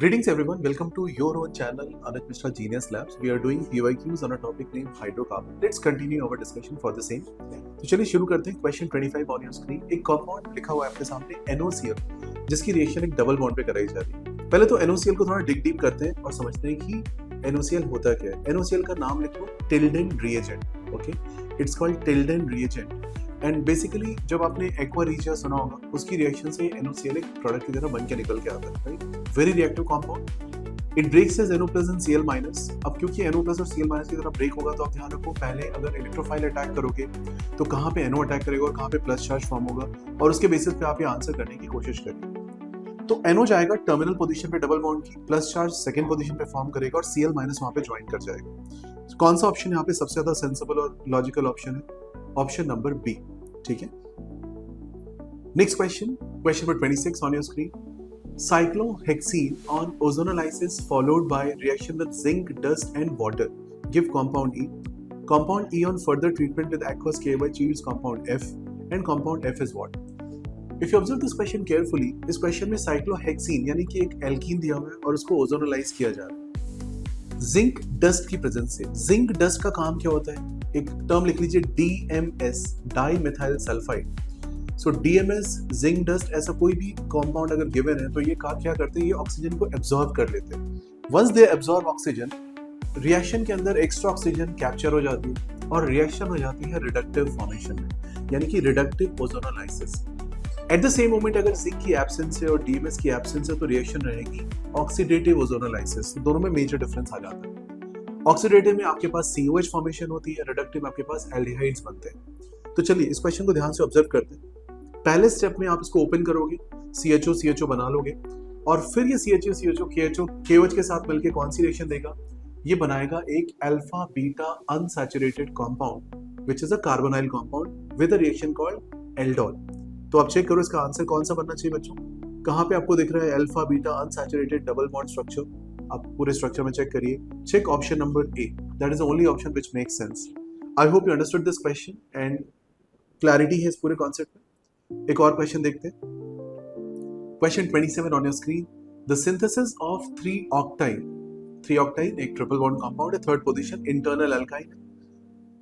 Greetings everyone, welcome to your own channel Anuj Mishra Genius Labs. We are doing PYQs on a topic named hydrocarbon. Let's continue our discussion for the same. तो चलिए शुरू करते हैं. Question 25 on your screen. एक compound लिखा हुआ है आपके सामने NOCl, जिसकी रिएक्शन एक डबल बॉन्ड पे कराई जा रही है. पहले तो NOCl को थोड़ा डिग डीप करते हैं और समझते हैं कि NOCl होता क्या है. NOCl का नाम लिख लो Tilden reagent. Okay, it's called Tilden reagent. And basically जब आपने एक्वा रिएजेंट सुना होगा, उसकी रिएक्शन से NOCl एक प्रोडक्ट की तरह बन के निकल के आता है. Right, very reactive compound. It breaks as NO+ and Cl-. अब क्योंकि NO+ और Cl- की तरह ब्रेक होगा, तो आप ध्यान रखो पहले अगर इलेक्ट्रोफाइल अटैक करोगे तो कहाँ पे NO अटैक करेगा और कहाँ पे प्लस चार्ज फॉर्म होगा, और उसके बेसिस पे आप ये आंसर करने की कोशिश करिए. तो NO जाएगा टर्मिनल पोजीशन पे डबल बॉन्ड की, प्लस चार्ज सेकंड पोजीशन पे फॉर्म करेगा और Cl- वहां पे ज्वाइन कर जाएगा. कौन सा ऑप्शन यहाँ पे सबसे ज्यादा सेंसिबल और लॉजिकल ऑप्शन है? Option number B. ठीक है. Next question, question number 26 on your screen. Cyclohexene on ozonolysis followed by reaction with zinc, dust and water give compound E. Compound E on further treatment with aqueous KY yields compound F, and compound F is what? If you observe this question carefully, इस question में cyclohexene यानी कि एक alkene दिया हुआ है और उसको ओजोनोलाइज किया जा रहा है जिंक डस्ट की प्रेजेंस से. जिंक डस्ट का काम क्या होता है? एक टर्म लिख लीजिए DMS, डाई मिथाइल सल्फाइड. सो DMS, जिंक डस्ट, ऐसा कोई भी कंपाउंड अगर गिवन है तो ये क्या करते हैं, ये ऑक्सीजन को एब्जॉर्ब कर लेते हैं. Once they absorb oxygen, reaction के अंदर एक्स्ट्रा ऑक्सीजन कैप्चर हो जाती है और रिएक्शन हो जाती है रिडक्टिव फॉर्मेशन में, यानी कि reductive ozonolysis. At the same moment अगर जिंक की एब्सेंस है और DMS की एब्सेंस है तो रिएक्शन रहेगी ऑक्सीडेटिव ओजोनोलाइसिस. दोनों में मेजर डिफरेंस आ जाता है. ऑक्सीडेटिव में आपके पास COH फॉर्मेशन होती है, रिडक्टिव में आपके पास एल्डिहाइड्स बनते हैं. तो चलिए इस क्वेश्चन को ध्यान से ऑब्जर्व करते हैं. पहले स्टेप में आप इसको ओपन करोगे, CHO बना लोगे और फिर ये CHO KOH के साथ मिलकर कौन सी रिएक्शन देगा? ये बनाएगा एक alpha beta unsaturated compound which is a carbonyl compound with a reaction called aldol. तो आप चेक करो इसका आंसर कौन सा बनना चाहिए बच्चों. कहाँ पे आपको दिख रहा है alpha beta unsaturated double bond structure? आप पूरे स्ट्रक्चर में चेक करिए. Check option number A, that is the only option which makes sense. I hope you understood this question and clarity है इस पूरे कॉन्सेप्ट में. एक और क्वेश्चन देखते हैं. Question 27 on your screen. The synthesis of 3-octine एक ट्रिपल बॉन्ड कंपाउंड है, third position, internal alkyne.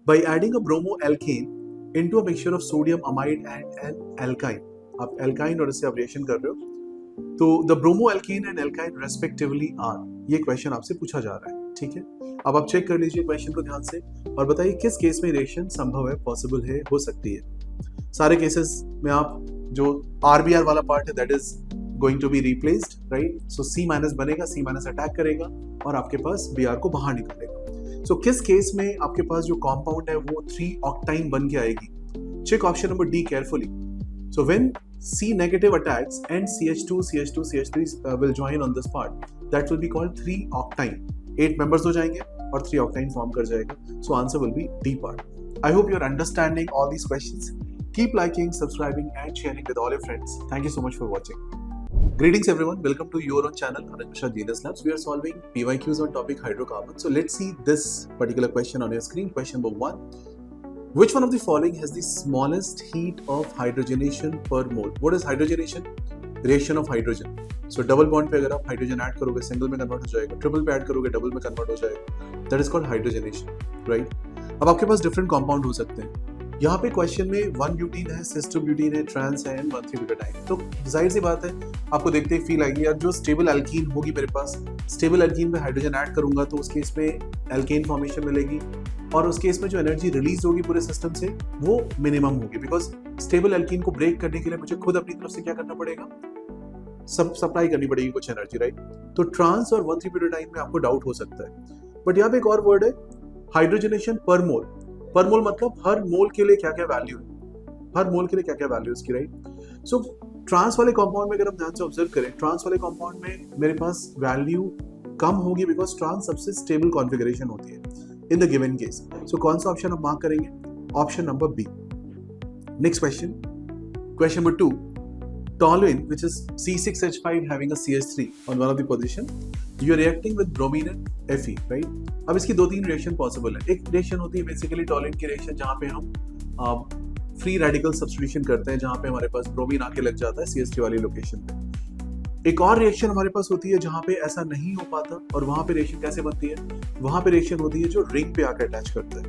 By adding a bromo alkane into a mixture of sodium amide and an alkyne. आप alkyne और इससे आप reaction कर रहे हो, तो the bromo alkane and alkyne respectively are. ये क्वेश्चन आपसे पूछा जा रहा है. ठीक है, अब आप चेक कर लीजिए क्वेश्चन को ध्यान से और बताइए किस केस में रिएक्शन संभव है, पॉसिबल है, हो सकती है. सारे केसेस में आप जो RBR वाला पार्ट है that is going to be replaced, right. So C- बनेगा, C- अटैक करेगा और आपके पास Br को बाहर निकालेगा. सो किस केस में आपके पास जो कंपाउंड है वो 3-octine बन के आएगी? Check option number D carefully. So when C- attacks and CH2 will join on this part, that will be called 3-octine. 8 members हो जाएंगे और 3-octine फॉर्म कर जाएगा. So answer will be D part. I hope you're understanding all these questions. Keep liking, subscribing and sharing with all your friends. Thank you so much for watching. Greetings everyone, welcome to your own channel Anuj Mishra Genius Labs. We are solving PYQs on topic hydrocarbon. So let's see this particular question on your screen. Question number 1. Which one of the following has the smallest heat of hydrogenation per mole? What is hydrogenation? Reaction of hydrogen. So double bond पे अगर आप hydrogen add करोगे single में convert हो जाएगा, triple पे add करोगे double में कन्वर्ट हो जाएगा. That is called hydrogenation, right. अब आपके पास डिफरेंट कंपाउंड हो सकते हैं. यहाँ पे क्वेश्चन में 1-ब्यूटीन है, सिस्टोब्यूटीन है, ट्रांस है एंड 1,3-ब्यूटाडाइन. तो जाहिर सी बात है आपको देखते ही फील आएगी यार जो स्टेबल एल्कीन होगी मेरे पास, स्टेबल एल्कीन पे हाइड्रोजन ऐड करूंगा तो उसके इसमें एल्केन फॉर्मेशन मिलेगी और उस केस में जो एनर्जी रिलीज होगी पूरे सिस्टम से वो मिनिमम होगी, बिकॉज स्टेबल एल्कीन को ब्रेक करने के लिए मुझे खुद अपनी तरफ से क्या करना पड़ेगा, सप्लाई करनी पड़ेगी कुछ एनर्जी, राइट. तो ट्रांस और 1,3-ब्यूटाडाइन में आपको डाउट हो सकता है. बट यहाँ पे एक और वर्ड है हाइड्रोजनेशन पर मोल. पर मोल मतलब हर मोल के लिए क्या क्या वैल्यू है, हर मोल के लिए क्या क्या वैल्यू इसकी, राइट. सो ट्रांस वाले कंपाउंड में अगर हम ध्यान से ऑब्जर्व करें, ट्रांस वाले कंपाउंड में मेरे पास वैल्यू कम होगी बिकॉज ट्रांस सबसे स्टेबल कॉन्फ़िगरेशन होती है in the given case. So कौन सा ऑप्शन हम मार्क करेंगे? Option number B. Next question, question number 2. Toluene, which is C6H5 having a CH3 on one of the position, you are reacting with bromine and Fe, right? अब इसकी 2-3 reaction possible है. एक reaction होती है basically टॉलुएन की reaction जहाँ पे हम फ्री रेडिकल सब्स्टिट्यूशन करते हैं, जहाँ पे हमारे पास ब्रोमीन आके लग जाता है CH3 वाली लोकेशन पे. एक और रिएक्शन हमारे पास होती है जहां पे ऐसा नहीं हो पाता, और वहां पे रिएक्शन कैसे बनती है, वहां पे रिएक्शन होती है जो रिंग पे आके अटैच करता है।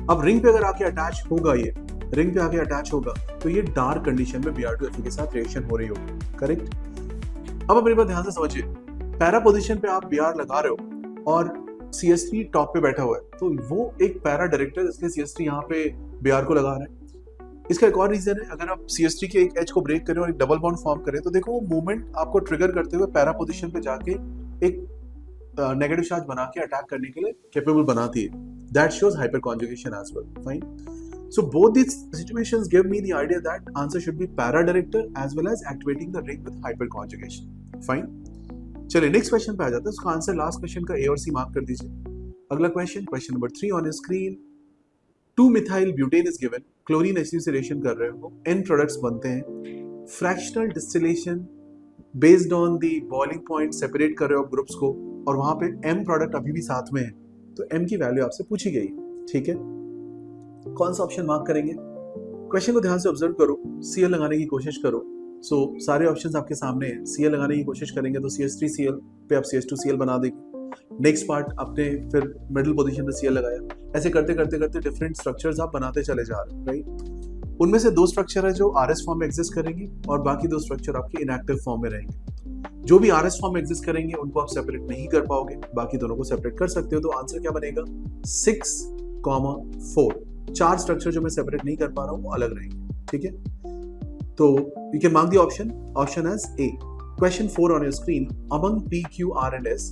अब रिंग पे अगर आके अटैच होगा, ये रिंग पे आके अटैच होगा तो ये डार्क कंडीशन में Br2Fe के साथ रिएक्शन हो रही होगी, करेक्ट। अब अपनी बात ध्यान से समझिए, पैरा पोजीशन पे आप Br लगा रहे हो और CH3 टॉप पे बैठा हुआ है, तो वो एक पैरा डायरेक्टर, इसलिए CH3 यहाँ पे Br को लगा रहा है। इसका एक और रीजन है, अगर आप CH3 के एक एज को ब्रेक करें और एक डबल बॉन्ड फॉर्म करें तो देखो वो मूवमेंट आपको ट्रिगर करते हुए पैरा पोजीशन पे जाके एक नेगेटिव चार्ज बना के अटैक करने के लिए कैपेबल बनाती है। That shows hyperconjugation as well, fine. So both these situations give me the idea that answer should be para director as well as activating the ring with hyper conjugation, fine। चलिए next question पे आ जाते हैं। उसका answer last question का ए और सी mark कर दीजिए। अगला question, question number 3 on your screen. 2-methyl butane is given, chlorine HCl से रिएक्शन कर रहे हो, एन प्रोडक्ट्स बनते हैं, fractional distillation based on the boiling point separate कर रहे हो ग्रुप्स को, और वहां पे एम प्रोडक्ट अभी भी साथ में है, तो एम की वैल्यू आपसे पूछी गई, ठीक है। कौन सा ऑप्शन मार्क करेंगे? क्वेश्चन को ध्यान से ऑब्जर्व करो, Cl लगाने की कोशिश करो। सो सारे ऑप्शंस आपके सामने हैं। Cl लगाने की कोशिश करेंगे तो CH3Cl पे आप CH2Cl बना देंगे। नेक्स्ट पार्ट आपने फिर मिडिल पोजीशन पे Cl लगाया, ऐसे करते करते करते डिफरेंट स्ट्रक्चर्स आप बनाते चले जा रहे हैं, राइट। उनमें से 2 स्ट्रक्चर है जो RS फॉर्म में एग्जिस्ट करेंगे और बाकी 2 स्ट्रक्चर आपके इनएक्टिव फॉर्म में रहेंगे। जो भी RS फॉर्म में एग्जिस्ट करेंगे उनको आप सेपरेट नहीं कर पाओगे, बाकी दोनों को सेपरेट कर सकते हो। तो आंसर क्या बनेगा? 6,4। 4 स्ट्रक्चर जो मैं सेपरेट नहीं कर पा रहा हूँ वो अलग रहेंगे, ठीक है। तो you can mark the option as A. Question 4 on your screen. Among P, Q, R and S,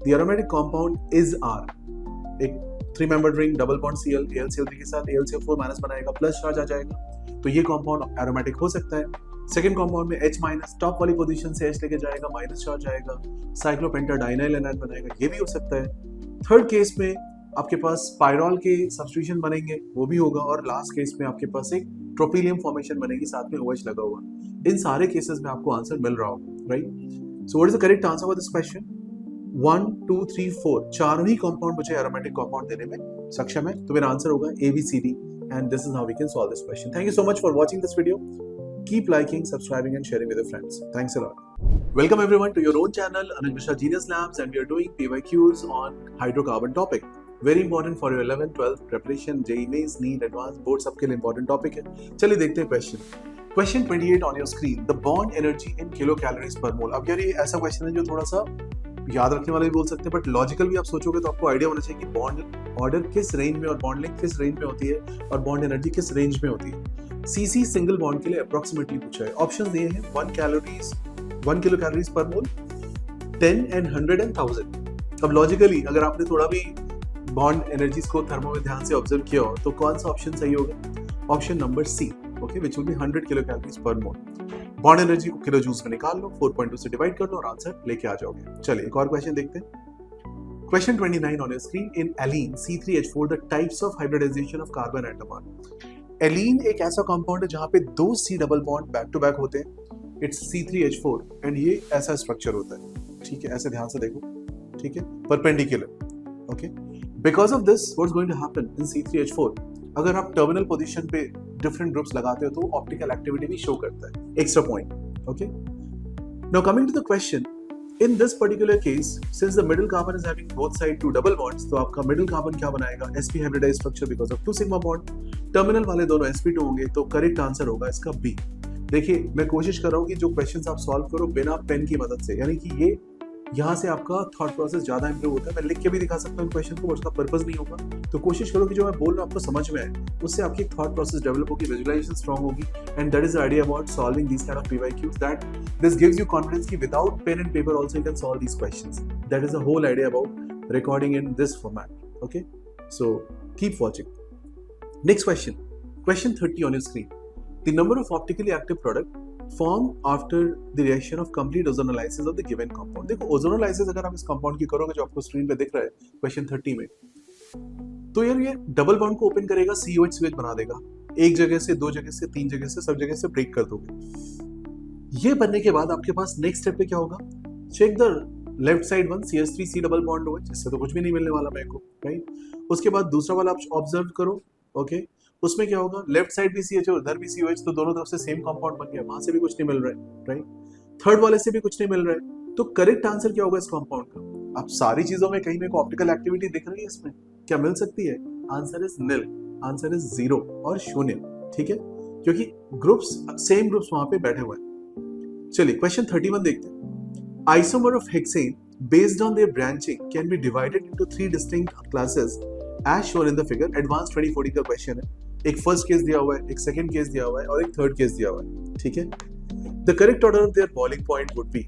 the aromatic compound is R. एक 3-membered ring double bond Cl AlCl3 के साथ AlCl4 माइनस बनाएगा, प्लस चार्ज आ जाएगा, तो ये compound aromatic हो सकता है। सेकंड कंपाउंड में H माइनस टॉप वाली पोजीशन से H लेके जाएगा, माइनस चार्ज आएगा, साइक्लोपेंटाडाइनाइल एनायन बनाएगा, ये भी हो सकता है। थर्ड केस में आपके पास पायरॉल के सब्स्टिट्यूशन बनेंगे, वो भी होगा, और लास्ट केस में आपके पास एक ट्रोपिलियम फॉर्मेशन बनेगी, साथ में OH लगा हुआ। इन सारे केसेस में आपको आंसर मिल रहा होगा, right. So what is the correct answer for this question? 1, 2, 3, 4 चारों ही कंपाउंड मुझे एरोमेटिक कंपाउंड देने में सक्षम है, तो मेरा आंसर होगा ABCD, and this is how we can solve this question. Thank you so much for watching this video. Keep liking, subscribing and sharing with your friends. Thanks a lot. Welcome everyone to your own channel, Anuj Mishra Genius Labs, and we are doing PYQs on hydrocarbon topic. Very important for your 11th, 12th preparation, JEE Mains, NEET, Advanced, Board सबके लिए important topic है। चलिए देखते हैं question. Question 28 on your screen. The bond energy in kilocalories per mole. अब यार ये ऐसा क्वेश्चन है जो थोड़ा सा याद रखने वाले भी बोल सकते हैं, बट लॉजिकल भी आप सोचोगे तो आपको आइडिया होना चाहिए कि बॉन्ड ऑर्डर किस रेंज में और बॉन्ड लेंथ किस रेंज में होती है और बॉन्ड एनर्जी किस रेंज में होती है। CC सिंगल बॉन्ड के लिए अप्रोक्सीमेटली पूछा है। ऑप्शंस दिए हैं 1 kilo calories per mole, 10 and 100 and 1000। अब लॉजिकली अगर आपने थोड़ा भी बॉन्ड एनर्जीज को थर्मो में ध्यान से ऑब्जर्व किया हो तो कौन सा ऑप्शन सही होगा? Option number C, okay, which will be 100 kilocalories per mole. Bond energy को किलो जूल्स में निकाल लो, 4.2 से डिवाइड कर लो और आंसर लेके आ जाओगे। चलिए एक और क्वेश्चन देखते हैं। Question 29 on your screen. In allene C3H4 the types of hybridisation of carbon atom are. Allene एक ऐसा कंपाउंड है जहां पे 2 C double bond back to back होते हैं, इट्स C3H4, एंड ये ऐसा स्ट्रक्चर होता है, ठीक है, ऐसे ध्यान से देखो, ठीक है, perpendicular, okay. Because of this what's going to happen in C3H4, अगर आप टर्मिनल पोजीशन पे डिफरेंट ग्रुप्स लगाते हो तो ऑप्टिकल एक्टिविटी भी शो करता है, extra point, okay. Now coming to the question, in this particular case since the middle carbon is having both side 2 double bonds, तो आपका middle carbon क्या बनाएगा? sp hybridized structure because of 2 sigma bond। Terminal वाले दोनों sp2 होंगे, तो correct answer होगा इसका B। देखिए मैं कोशिश कर रहा हूँ कि जो क्वेश्चंस आप सॉल्व करो बिना पेन की मदद से, यानी कि ये यहाँ से आपका थॉट प्रोसेस ज्यादा इंप्रूव होता है। मैं लिख के भी दिखा सकता हूँ क्वेश्चन को, उसका पर्पस नहीं होगा, तो कोशिश करो कि जो मैं बोल रहा हूँ आपको समझ में आए, उससे आपकी थॉट प्रोसेस डेवलप होगी, विजुअलाइजेशन स्ट्रांग होगी, and that is the idea about solving this kind of PYQs, that this gives you confidence कि without pen and paper also you can solve these questions। That is the whole idea about recording in this format, okay. So keep watching. Next question, question 30 on your screen. The number of optically active product form after the reaction of complete ozonolysis of the given compound. देखो ozonolysis अगर आप इस compound की करोगे जो आपको screen पे दिख रहा है क्वेश्चन 30 में, तो यार ये डबल बॉन्ड को ओपन करेगा, COH बना देगा, एक जगह से, 2 जगह से, 3 जगह से, सब जगह से ब्रेक कर दोगे। ये बनने के बाद आपके पास नेक्स्ट स्टेप पे क्या होगा? Check the left side one, CH3C double bond OH, जिससे तो कुछ भी नहीं मिलने वाला मेरे को, राइट। उसके बाद दूसरा वाला आप ऑब्जर्व करो, ओके, उसमें क्या होगा? लेफ्ट साइड भी CH और इधर भी COH, तो दोनों तरफ से सेम कंपाउंड बन गया, वहां से भी कुछ नहीं मिल रहा है, राइट। थर्ड वाले से भी कुछ नहीं मिल रहा है, तो करेक्ट आंसर क्या होगा इस कंपाउंड का? अब सारी चीजों में कहीं मेरे को ऑप्टिकल एक्टिविटी दिख रही है, इसमें क्या मिल सकती है? Answer is nil, answer is zero और शून्य। ठीक है, क्योंकि ग्रुप्स सेम ग्रुप्स वहां पे बैठे हुए हैं। चलिए क्वेश्चन 31 देखते हैं। Isomer of hexane based on their branching can be divided into three distinct classes as shown in the figure। Advance 2040 का क्वेश्चन है। एक फर्स्ट केस दिया हुआ है, एक सेकंड केस दिया हुआ है और एक थर्ड केस दिया हुआ है। ठीक है, the correct order of their boiling point would be.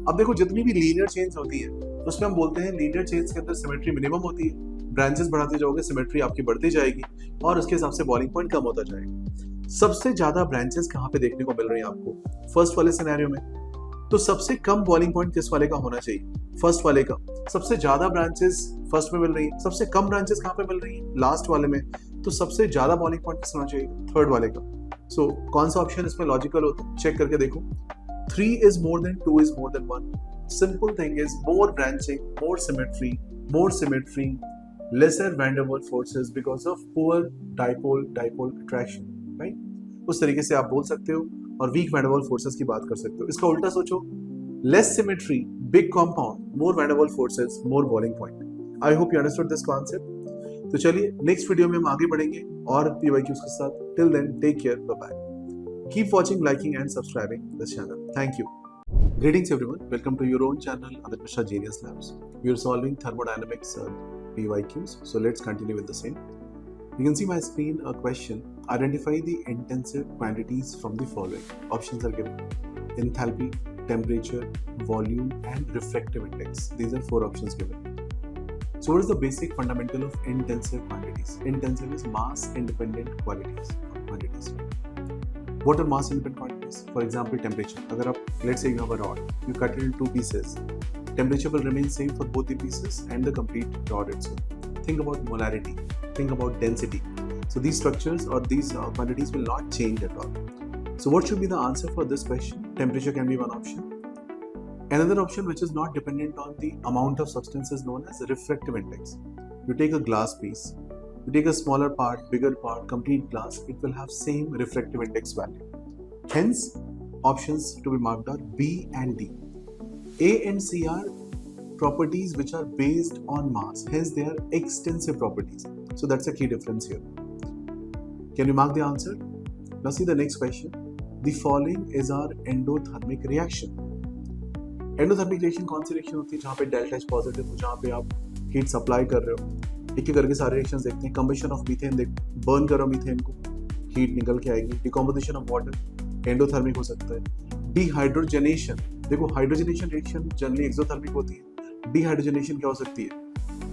अब देखो जितनी भी लीनियर चेन्स होती है उसमें हम बोलते हैं लीनियर चेन्स के अंदर सिमेट्री मिनिमम होती है। ब्रांचेस बढ़ाते जाओगे सिमेट्री आपकी बढ़ती जाएगी और उसके हिसाब से बॉइलिंग पॉइंट कम होता जाएगा। सबसे ज्यादा ब्रांचेस कहाँ पे देखने को मिल रही है आपको? फर्स्ट वाले सिनेरियो में। तो सबसे कम बॉइलिंग पॉइंट किस वाले का होना चाहिए? फर्स्ट वाले का। सबसे ज्यादा ब्रांचेस फर्स्ट में मिल रही है, सबसे कम ब्रांचेस कहाँ पे मिल रही है? लास्ट वाले में। तो सबसे ज्यादा बॉइलिंग पॉइंट किस होना चाहिए? थर्ड वाले का। सो कौन सा ऑप्शन इसमें लॉजिकल होता है? चेक करके देखो। 3 is more than 2 is more than 1. Simple thing is more branching, more symmetry, lesser van der Waals forces because of poor dipole attraction, right? उस तरीके से आप बोल सकते हो और weak van der Waals forces की बात कर सकते हो। इसका उल्टा सोचो, less symmetry, big compound, more van der Waals forces, more boiling point. I hope you understood this concept. तो चलिए नेक्स्ट वीडियो में हम आगे बढ़ेंगे और पीवाईक्यूज के साथ। Till then take care, bye bye. Keep watching, liking and subscribing this channel. Thank you. Greetings everyone. Welcome to your own channel, Aditya Mishra Genius Labs. We are solving thermodynamics PYQs. So let's continue with the same. You can see my screen a question. Identify the intensive quantities from the following. Options are given. Enthalpy, temperature, volume and refractive index. These are 4 options given. So what is the basic fundamental of intensive quantities? Intensive is mass independent quantities. What are mass independent quantities? For example, temperature. अगर आप let's say you have a rod, you cut it in 2 pieces. Temperature will remain same for both the pieces and the complete rod itself. Think about molarity. Think about density. So these structures or these quantities will not change at all. So what should be the answer for this question? Temperature can be one option. Another option which is not dependent on the amount of substance is known as refractive index. You take a glass piece. You take a smaller part, bigger part, complete glass, it will have same refractive index value. Hence, options to be marked are B and D. A and C are properties which are based on mass, hence they are extensive properties. So that's a key difference here. Can you mark the answer? Now see the next question. The following is our endothermic reaction. Endothermic reaction कौन सी reaction होती है? जहाँ पे delta H positive हो, जहाँ पे आप heat supply कर रहे हो। एक एक करके सारे रिएक्शंस देखते हैं। कंबशन ऑफ मीथेन, देख बर्न करो मीथेन को, हीट निकल के आएगी। डिकम्पोजिशन ऑफ वाटर एंडोथर्मिक हो सकता है। डिहाइड्रोजनेशन, देखो हाइड्रोजनेशन रिएक्शन जनरली एक्सोथर्मिक होती है। डिहाइड्रोजनेशन क्या हो सकती है?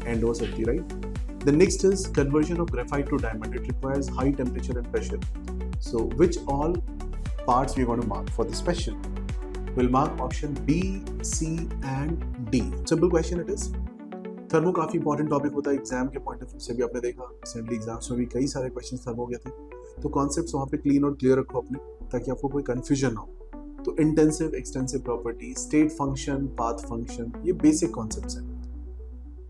एंड हो सकती है, right. The next is conversion of graphite to diamond. It requires high temperature and pressure. So which all parts we going to mark for this question? Will mark option B, C and D. Simple question it is. Thermo काफी important topic होता है exam के point of view से भी। आपने देखा recently exams में भी कई सारे क्वेश्चंस थर्मो के थे। तो कॉन्सेप्ट्स वहाँ पे क्लीन और क्लियर रखो अपने, ताकि आपको कोई कंफ्यूजन ना हो। तो intensive, extensive property, state function, path function, ये बेसिक कॉन्सेप्ट्स हैं।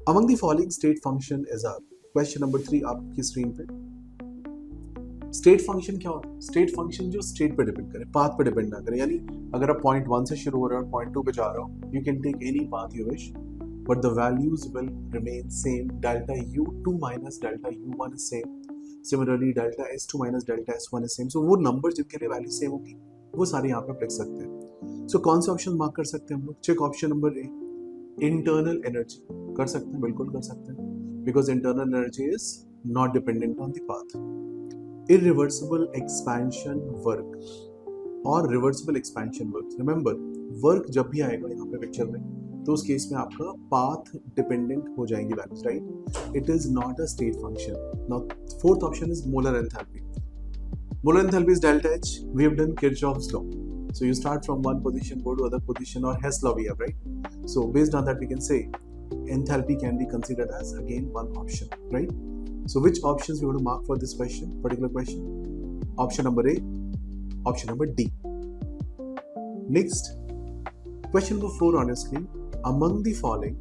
Among the following state function is are. Question number 3 आपकी स्क्रीन पे। स्टेट फंक्शन क्या होता है? स्टेट फंक्शन जो स्टेट पे डिपेंड करे, पाथ पे डिपेंड ना करे। यानी अगर आप पॉइंट 1 से शुरू हो रहे हो और पॉइंट 2 पे जा रहे हो, you can take any path you wish, but the values will remain same. Delta U2 minus delta U1 is same. Similarly, delta S2 minus delta S1 is same. So वो नंबर जिनके लिए value same होगी वो सारे यहाँ पे लिख सकते हैं। So कौन सा ऑप्शन मार्क कर सकते हैं हम लोग? Check option number A, internal energy. कर सकते हैं, बिल्कुल कर सकते हैं, because internal energy is not dependent on the path. Irreversible expansion work और reversible expansion work. Remember, work जब भी आएगा यहाँ पे पिक्चर में, तो उस केस में आपका पाथ डिपेंडेंट हो जाएंगी values, right. It is not a state function. Now fourth option is molar enthalpy. Molar enthalpy is delta H. We have done Kirchhoff's law. So you start from one position, go to other position, or Hess law we have, right? So based on that we can say enthalpy can be considered as again one option, right? So which options we want to mark for this question, particular question? Option number A, option number D. Next, question number 4 on your screen. Among the following,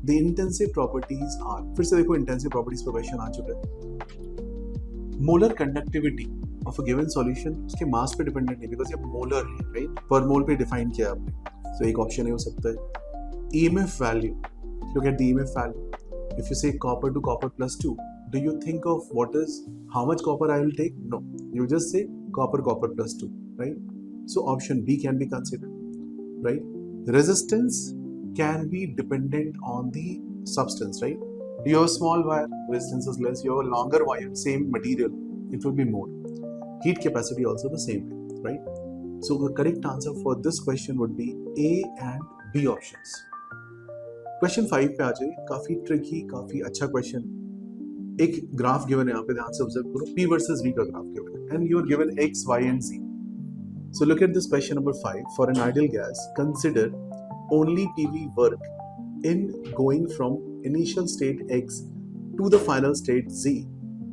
the intensive properties are, फिर से देखो intensive properties पर question आ चुका है। Molar conductivity of a given solution उसके मास पे dependent नहीं, because ये मोलर है, राइट, पर मोल पे डिफाइन किया आपने। सो एक ऑप्शन ही हो सकता है। EMF value, look at the EMF value. If you say copper to copper plus 2, do you think of what is how much copper I will take? No, you just say copper plus 2, right? So option B can be considered, right? Resistance can be dependent on the substance, right? You have a small wire, resistance is less. You have a longer wire, same material, it will be more. Heat capacity also the same way, right? So the correct answer for this question would be A and B options. Question 5 पे आ जाइए, काफी tricky, काफी अच्छा question. एक graph given है यहाँ पे, ध्यान से ऑब्जर्व करो, P वर्सेस V का ग्राफ गिवन है, and you are given X, Y and Z. So look at this question number 5. For an ideal gas, consider only PV work in going from initial state X to the final state Z.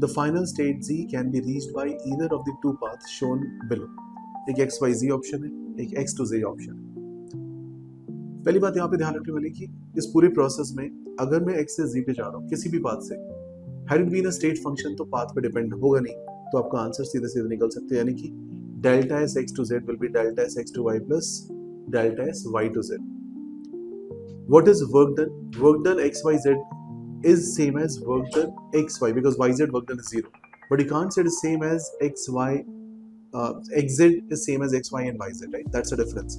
The final state Z can be reached by either of the two paths shown below. एक X, Y, Z option है, एक X to Z option है। पहली बात यहाँ पे ध्यान रखने वाली कि इस पूरे प्रोसेस में अगर मैं X से Z पे जा रहा हूँ किसी भी पाथ से, had it been a state function तो पाथ पे डिपेंड होगा नहीं, तो आपका आंसर सीधे सीधे निकल सकते हैं, यानी कि delta S X to Z will be delta S X to Y plus delta S Y to Z. What is work done? Work done X Y Z is same as work done X Y, because Y Z work done is 0, but you can't say it is same as X Y, X Z is same as X Y and Y Z, right? That's a difference.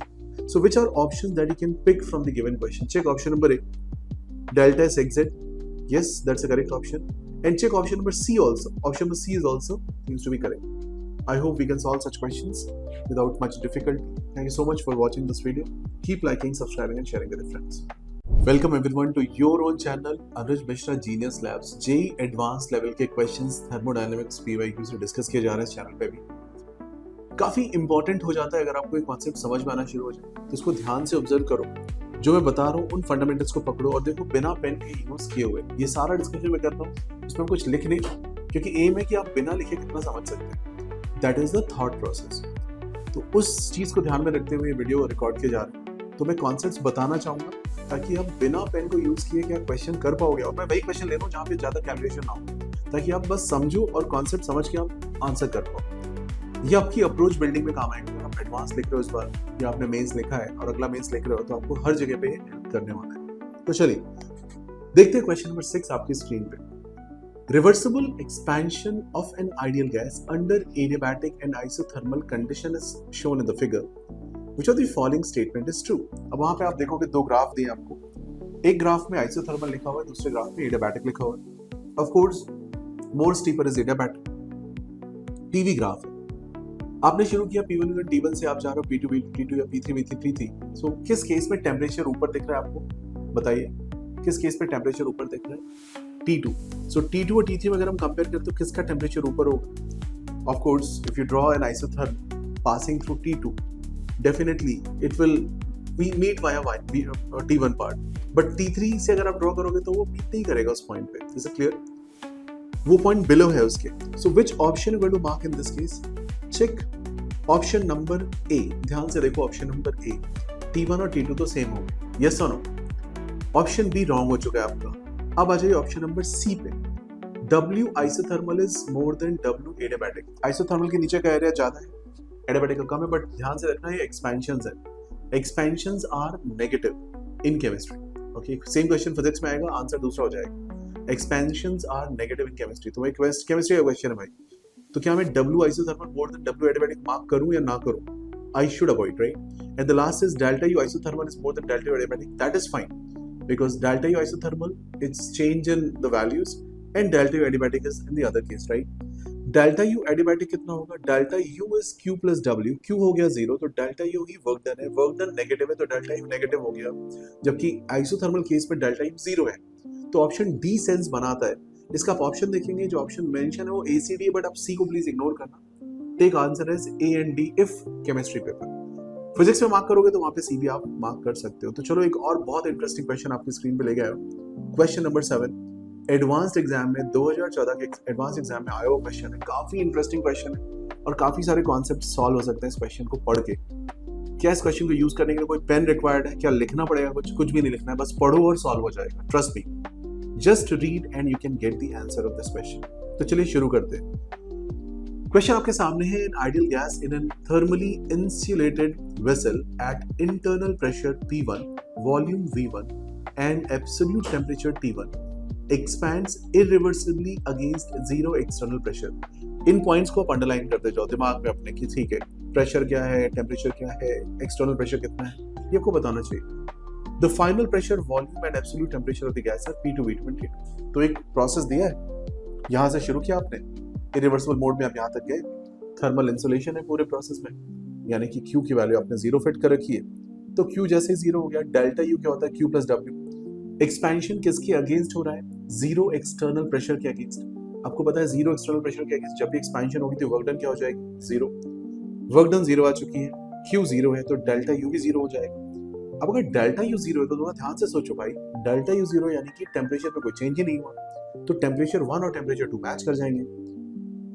So which are options that you can pick from the given question? Check option number A, delta S xz. Yes, that's a correct option. And check option number C also. Option number C is also seems to be correct. I hope we can solve such questions without much difficulty. Thank you so much for watching this video. Keep liking, subscribing and sharing with your friends. Welcome everyone to your own channel, Anuj Mishra Genius Labs. JEE Advanced level के questions thermodynamics PYQ से discuss किए जा रहे हैं इस channel पे भी. काफी इंपॉर्टेंट हो जाता है अगर आपको एक कॉन्सेप्ट समझ में आना शुरू हो जाए तो इसको ध्यान से ऑब्जर्व करो, जो मैं बता रहा हूँ उन फंडामेंटल्स को पकड़ो और देखो बिना पेन के यूज किए हुए ये सारा डिस्कशन मैं करता हूँ, इसमें कुछ लिख नहीं, क्योंकि एम है कि आप बिना लिखे कितना समझ सकते हैं, that is the thought process. तो उस चीज को ध्यान में रखते हुए वीडियो रिकॉर्ड किए जा रहे हैं, तो मैं कॉन्सेप्ट बताना चाहूंगा ताकि आप बिना पेन को यूज किए क्या क्वेश्चन कर पाओगे, और मैं वही क्वेश्चन ले रहा हूँ जहाँ पे ज्यादा कैलकुलेशन ना हो, ताकि आप बस समझो और कॉन्सेप्ट समझ के आप आंसर कर पाओ. ये आपकी अप्रोच बिल्डिंग में काम आएगा. आप एडवांस लिख रहे हो इस बार, या आपने मेंस लिखा है और अगला मेंस लिख रहे हो, तो आपको हर जगह पे हेल्प करने वाला है. तो चलिए देखते हैं क्वेश्चन नंबर 6 आपकी स्क्रीन पे. Reversible expansion of an ideal gas under adiabatic and isothermal condition is shown in the figure. Which of the following statement is true? अब वहां पे आप देखोगे दो ग्राफ दिए आपको, एक ग्राफ में आइसोथर्मल लिखा हुआ है, दूसरे ग्राफ में एडियाबैटिक लिखा हुआ है. Of course more steeper is adiabatic. PV graph है, आपने शुरू किया P1 T1 से, आप जा रहे हो P2 T2 या P3 T3. सो किस केस में टेम्परेचर ऊपर दिख रहा है आपको बताइए, किस केस में टेम्परेचर ऊपर दिख रहा है? T2. सो T2 और T3 में अगर हम कंपेयर करते हो किसका टेम्परेचर ऊपर होगा? Of course if you draw an isotherm passing through T2, definitely it will meet via T1 part, but T3 से अगर आप ड्रॉ करोगे तो वो मीट नहीं करेगा उस पॉइंट पे. Is it clear? वो पॉइंट बिलो है उसके. So which option you going to mark in this case? Check option number A. ध्यान से देखो ऑप्शन नंबर ए, T1 और T2 तो सेम हो गए, यस और नो? ऑप्शन बी रॉन्ग हो चुका है आपका. अब आ जाइए ऑप्शन नंबर सी पे. W isothermal is more than W adiabatic. Isothermal के नीचे का एरिया ज्यादा है, एडियाबैटिक का कम है, बट ध्यान से रखना ये एक्सपेंशंस है. Expansions are negative in chemistry. Okay, same question physics में आएगा, आंसर दूसरा हो जाएगा. Expansions are negative in chemistry. तो केमिस्ट्री का क्वेश्चन है भाई, तो क्या मैं W isothermal more than W adiabatic mark करूं या ना करूं? I should avoid, right? And the last is delta U isothermal is more than delta U adiabatic. That is fine because delta U isothermal it's change in the values and delta U adiabatic is in the other case, right? Delta U adiabatic कितना होगा? Delta U is Q plus W. Q हो गया 0 तो delta U ही work done है, work done negative है तो delta U negative हो गया, जबकि आइसोथर्मल केस में delta U 0 है. तो ऑप्शन डी सेंस बनाता है. इसका आप ऑप्शन देखेंगे, जो ऑप्शन मेंशन है वो ACD है, बट आप सी को प्लीज इग्नोर करना. Take answer is A and D if chemistry paper. Physics में मार्क करोगे तो वहां पे सी भी आप मार्क कर सकते हो. तो चलो एक और बहुत इंटरेस्टिंग क्वेश्चन आपकी स्क्रीन पे ले गया. क्वेश्चन नंबर 7 एडवांस्ड एग्जाम में 2014 के एडवांस एग्जाम में आया हुआ क्वेश्चन है. काफी इंटरेस्टिंग क्वेश्चन है और काफी सारे कॉन्सेप्ट सॉल्व हो सकते हैं इस क्वेश्चन को पढ़ के. क्या इस क्वेश्चन को यूज करने के लिए कोई पेन रिक्वायर्ड है? क्या लिखना पड़ेगा? कुछ भी नहीं लिखना है, बस पढ़ो और सॉल्व हो जाएगा. Trust me, just read and you can get the answer of this question. तो चलिए शुरू करते हैं. क्वेश्चन आपके सामने है, an ideal gas in a thermally insulated vessel at internal pressure P1, volume V1 and absolute temperature T1 expands irreversibly against zero external pressure. In points को आप अंडरलाइन करते जाओ दिमाग में अपने कि ठीक है, प्रेशर क्या है, टेम्परेचर क्या है, एक्सटर्नल प्रेशर कितना है, ये आपको बताना चाहिए। The final pressure, volume and absolute temperature of the gas है P2 V2 and T2। तो एक प्रोसेस दिया है, यहाँ से शुरू किया आपने, इरिवर्सिबल मोड में आप यहाँ तक गए, थर्मल इंसुलेशन है पूरे प्रोसेस में, यानी कि Q की वैल्यू आपने जीरो फिट कर रखी है, तो Q जैसे ही जीरो हो गया, डेल्टा U क्या होता है, Q प्लस W। एक्सपेंशन किसके अगेंस्ट हो रहा है, जीरो एक्सटर्नल प्रेशर के अगेंस्ट। आपको पता है जीरो एक्सटर्नल प्रेशर के अगेंस्ट जब भी एक्सपेंशन होगी तो वर्क डन क्या हो जाएगी, जीरो। वर्क डन जीरो आ चुकी है, Q जीरो है, तो डेल्टा U भी जीरो हो जाएगा। अब अगर डेल्टा U जीरो है तो थोड़ा ध्यान से सोचो भाई, डेल्टा U जीरो यानी कि टेम्परेचर में कोई चेंज ही नहीं हुआ, तो टेम्परेचर 1 और टेम्परेचर 2 मैच कर जाएंगे।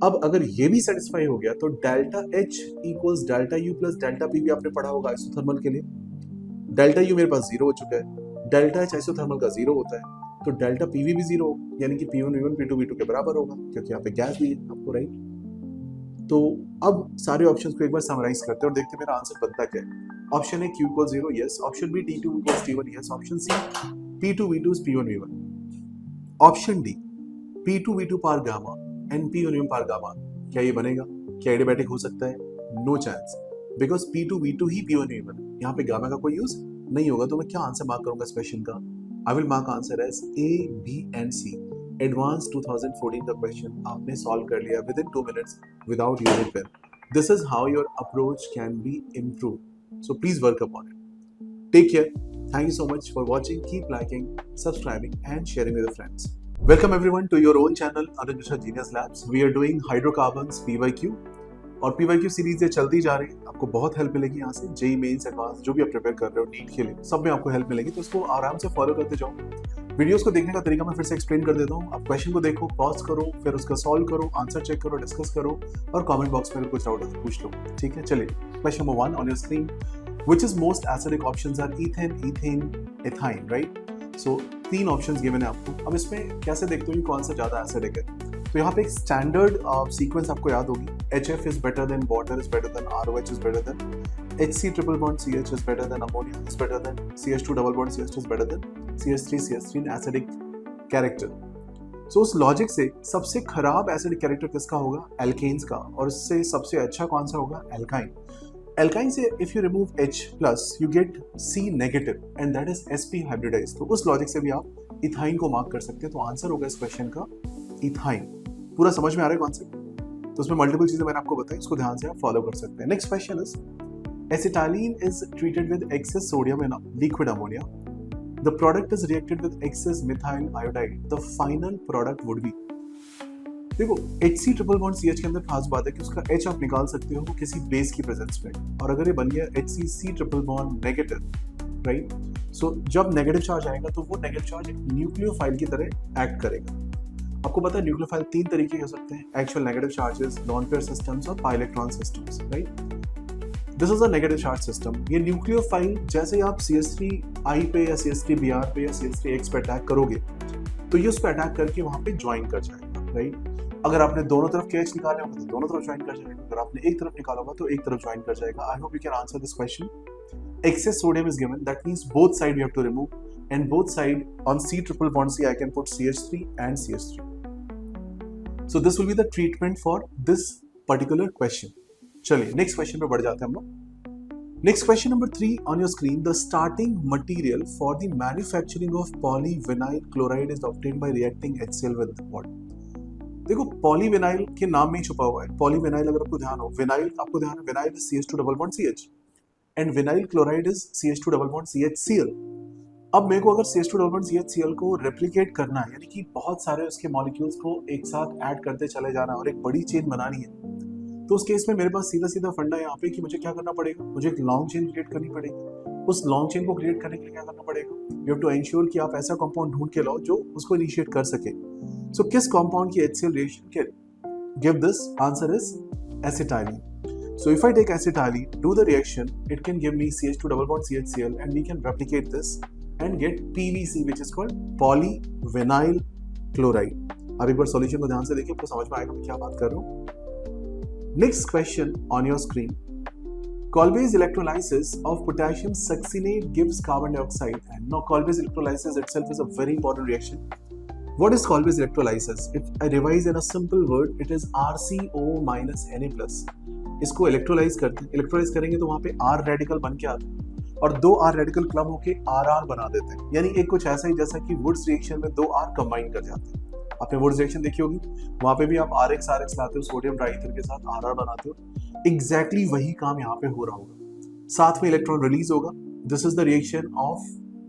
अब अगर ये भी सेटिस्फाई हो गया तो delta H equals delta U plus delta P भी आपने पढ़ा होगा आइसोथर्मल के लिए। डेल्टा U मेरे पास जीरो हो चुका है, डेल्टा H आइसोथर्मल का जीरो होता है, तो डेल्टा PV भी जीरो, यानी कि P1 V1 P2 V2 के बराबर होगा, क्योंकि यहाँ पे गैस भी है आपको, राइट। तो अब सारे ऑप्शंस को एक बार समराइज करते हैं और देखते हैं मेरा आंसर बनता क्या है। ऑप्शन है Q equal zero, yes. Option B T2 equals T1, yes. Option C P2 V2 is P1 V1। Option D P2 V2 power gamma and P1 V1 power gamma, क्या ये बनेगा, क्या एडियाबैटिक हो सकता है? No chance, because P2 V2 he P1 V1, यहाँ पे gamma का कोई यूज नहीं होगा। तो मैं क्या आंसर मार्क करूंगा इस क्वेश्चन का? I will mark answer as A, B and C। Advance 2014 का क्वेश्चन आपने सॉल्व कर लिया within 2 minutes without using pen. This is how your approach can be improve, so please work upon it. Take care, thank you so much for watching, keep liking, subscribing and sharing with your friends. Welcome everyone to your own channel Anuj Mishra Genius Labs. We are doing hydrocarbons PYQ और PYQ series ये चलती जा रही है, आपको बहुत help मिलेगी यहाँ से। जेई मेंस, एडवांस जो भी आप प्रिपेयर कर रहे हो नीट के लिए, सब में आपको हेल्प मिलेगी, तो इसको आराम से फॉलो करते जाओ। वीडियोस को देखने का तरीका मैं फिर से एक्सप्लेन कर देता हूँ। आप क्वेश्चन को देखो, पॉज करो, फिर उसका सॉल्व करो, आंसर चेक करो, डिस्कस करो और कमेंट बॉक्स में अगर कुछ डाउट है तो पूछ लो, ठीक है। चलिए, question number 1 on your screen, which is most acidic options are ethane, ethane, ethine, right? So 3 options given है आपको। अब इसमें कैसे देखते हो कि कौन सा ज्यादा एसिडिक है? तो यहाँ पे एक स्टैंडर्ड सीक्वेंस आपको याद होगी, HF is better than water is better than ROH is better than HC triple bond CH is better than ammonia is better than CH2 double bond CH is better than CH3 in acidic character। So उस logic से सबसे खराब acidic character किसका होगा? Alkanes का। और इससे सबसे अच्छा कौन सा होगा? एल्काइन। एल्काइन से if you remove H plus you get C negative and that is sp hybridise. तो उस लॉजिक से भी आप इथाइन को मार्क कर सकते हैं। तो आंसर होगा इस क्वेश्चन का इथाइन। पूरा समझ में आ रहा है कॉन्सेप्ट? तो उसमें मल्टीपल चीजें मैंने आपको बताई, उसको ध्यान से आप फॉलो कर सकते हैं। Next question is, acetylene is treated with excess sodium in liquid ammonia, the product is reacted with excess methyl iodide, the final product would be. देखो, HC ट्रिपल बॉन्ड CH के अंदर खास बात है कि उसका H आप निकाल सकते हो किसी बेस की प्रेजेंस में, और अगर ये बन गया HCC triple bond negative, right, so जब नेगेटिव चार्ज आएगा तो वो नेगेटिव चार्ज एक न्यूक्लियोफाइल की तरह एक्ट करेगा। आपको पता है न्यूक्लियोफाइल 3 तरीके के हो सकते हैं, actual negative charges, non pair systems और pi electron systems, right. This is a negative charge system. ये न्यूक्लियोफाइल जैसे ही आप CH3I पे या CH3Br पे या CH3X पे अटैक करोगे तो ये उस पर अटैक करके वहां पे ज्वाइन कर जाएगा, राइट। अगर आपने दोनों तरफ के H निकाले होगा तो दोनों तरफ ज्वाइन कर जाएगा, अगर आपने एक तरफ निकाला होगा तो एक तरफ ज्वाइन कर जाएगा। आई hope you can answer this question. Excess sodium is given, that means both side we have to remove, and both side on C triple bond C I can put CH3 and CH3. So this will be the treatment for this particular question. चलिए next question पे बढ़ जाते हैं हम लोग। Next question number 3 on your screen, the starting material for the manufacturing of polyvinyl chloride is obtained by reacting HCl with what? देखो, polyvinyl के नाम में ही छुपा हुआ है। पॉलीविनाइल अगर आपको ध्यान हो, विनाइल आपको ध्यान है, vinyl is CH2 double bond CH and vinyl chloride is CH2 double bond CHCl। अब मेरे को अगर CH2 डबल बॉन्ड CHCl को रेप्लिकेट करना है, यानी कि बहुत सारे उसके मॉलिक्यूल्स को एक साथ ऐड करते चले जाना और एक बड़ी चेन बनानी है, तो उस केस में मेरे पास सीधा सीधा फंडा है यहाँ पे कि मुझे क्या करना पड़ेगा, मुझे एक लॉन्ग चेन क्रिएट करनी पड़ेगी। उस लॉन्ग चेन को क्रिएट करने के लिए क्या करना पड़ेगा? यू हैव टू एंश्योर कि आप ऐसा कंपाउंड ढूंढ के लाओ जो उसको इनिशिएट कर सके। सो किस कंपाउंड की HCl रिएक्शन के give this? Answer is acetylene. So if I take acetylene, do the reaction, it can give me CH2 double bond CHCl and we can replicate this and get PVC which is called polyvinyl chloride। अब एक बार solution को ध्यान से देखिए, आपको समझ में आएगा मैं क्या बात कर रहा हूँ। Next question on your screen. Colby's electrolysis of potassium succinate gives carbon dioxide. And now Colby's electrolysis itself is a very important reaction. What is Colby's electrolysis? If I revise in a simple word, it is RCO minus Na+. इसको electrolysed करते हैं, electrolysed करेंगे तो वहां पे R radical बन के आता है और दो R रेडिकल क्लब होके RR बना देते हैं, यानी एक कुछ ऐसा ही जैसा कि वुड्स रिएक्शन में दो R कंबाइन कर जाते हैं। आपने वुड्स रिएक्शन देखी होगी, वहां पे भी आप RX लाते हो, सोडियम ट्राईथर के साथ RR बनाते हो। एग्जैक्टली वही काम यहाँ पे हो रहा होगा, साथ में इलेक्ट्रॉन रिलीज होगा। This is the reaction of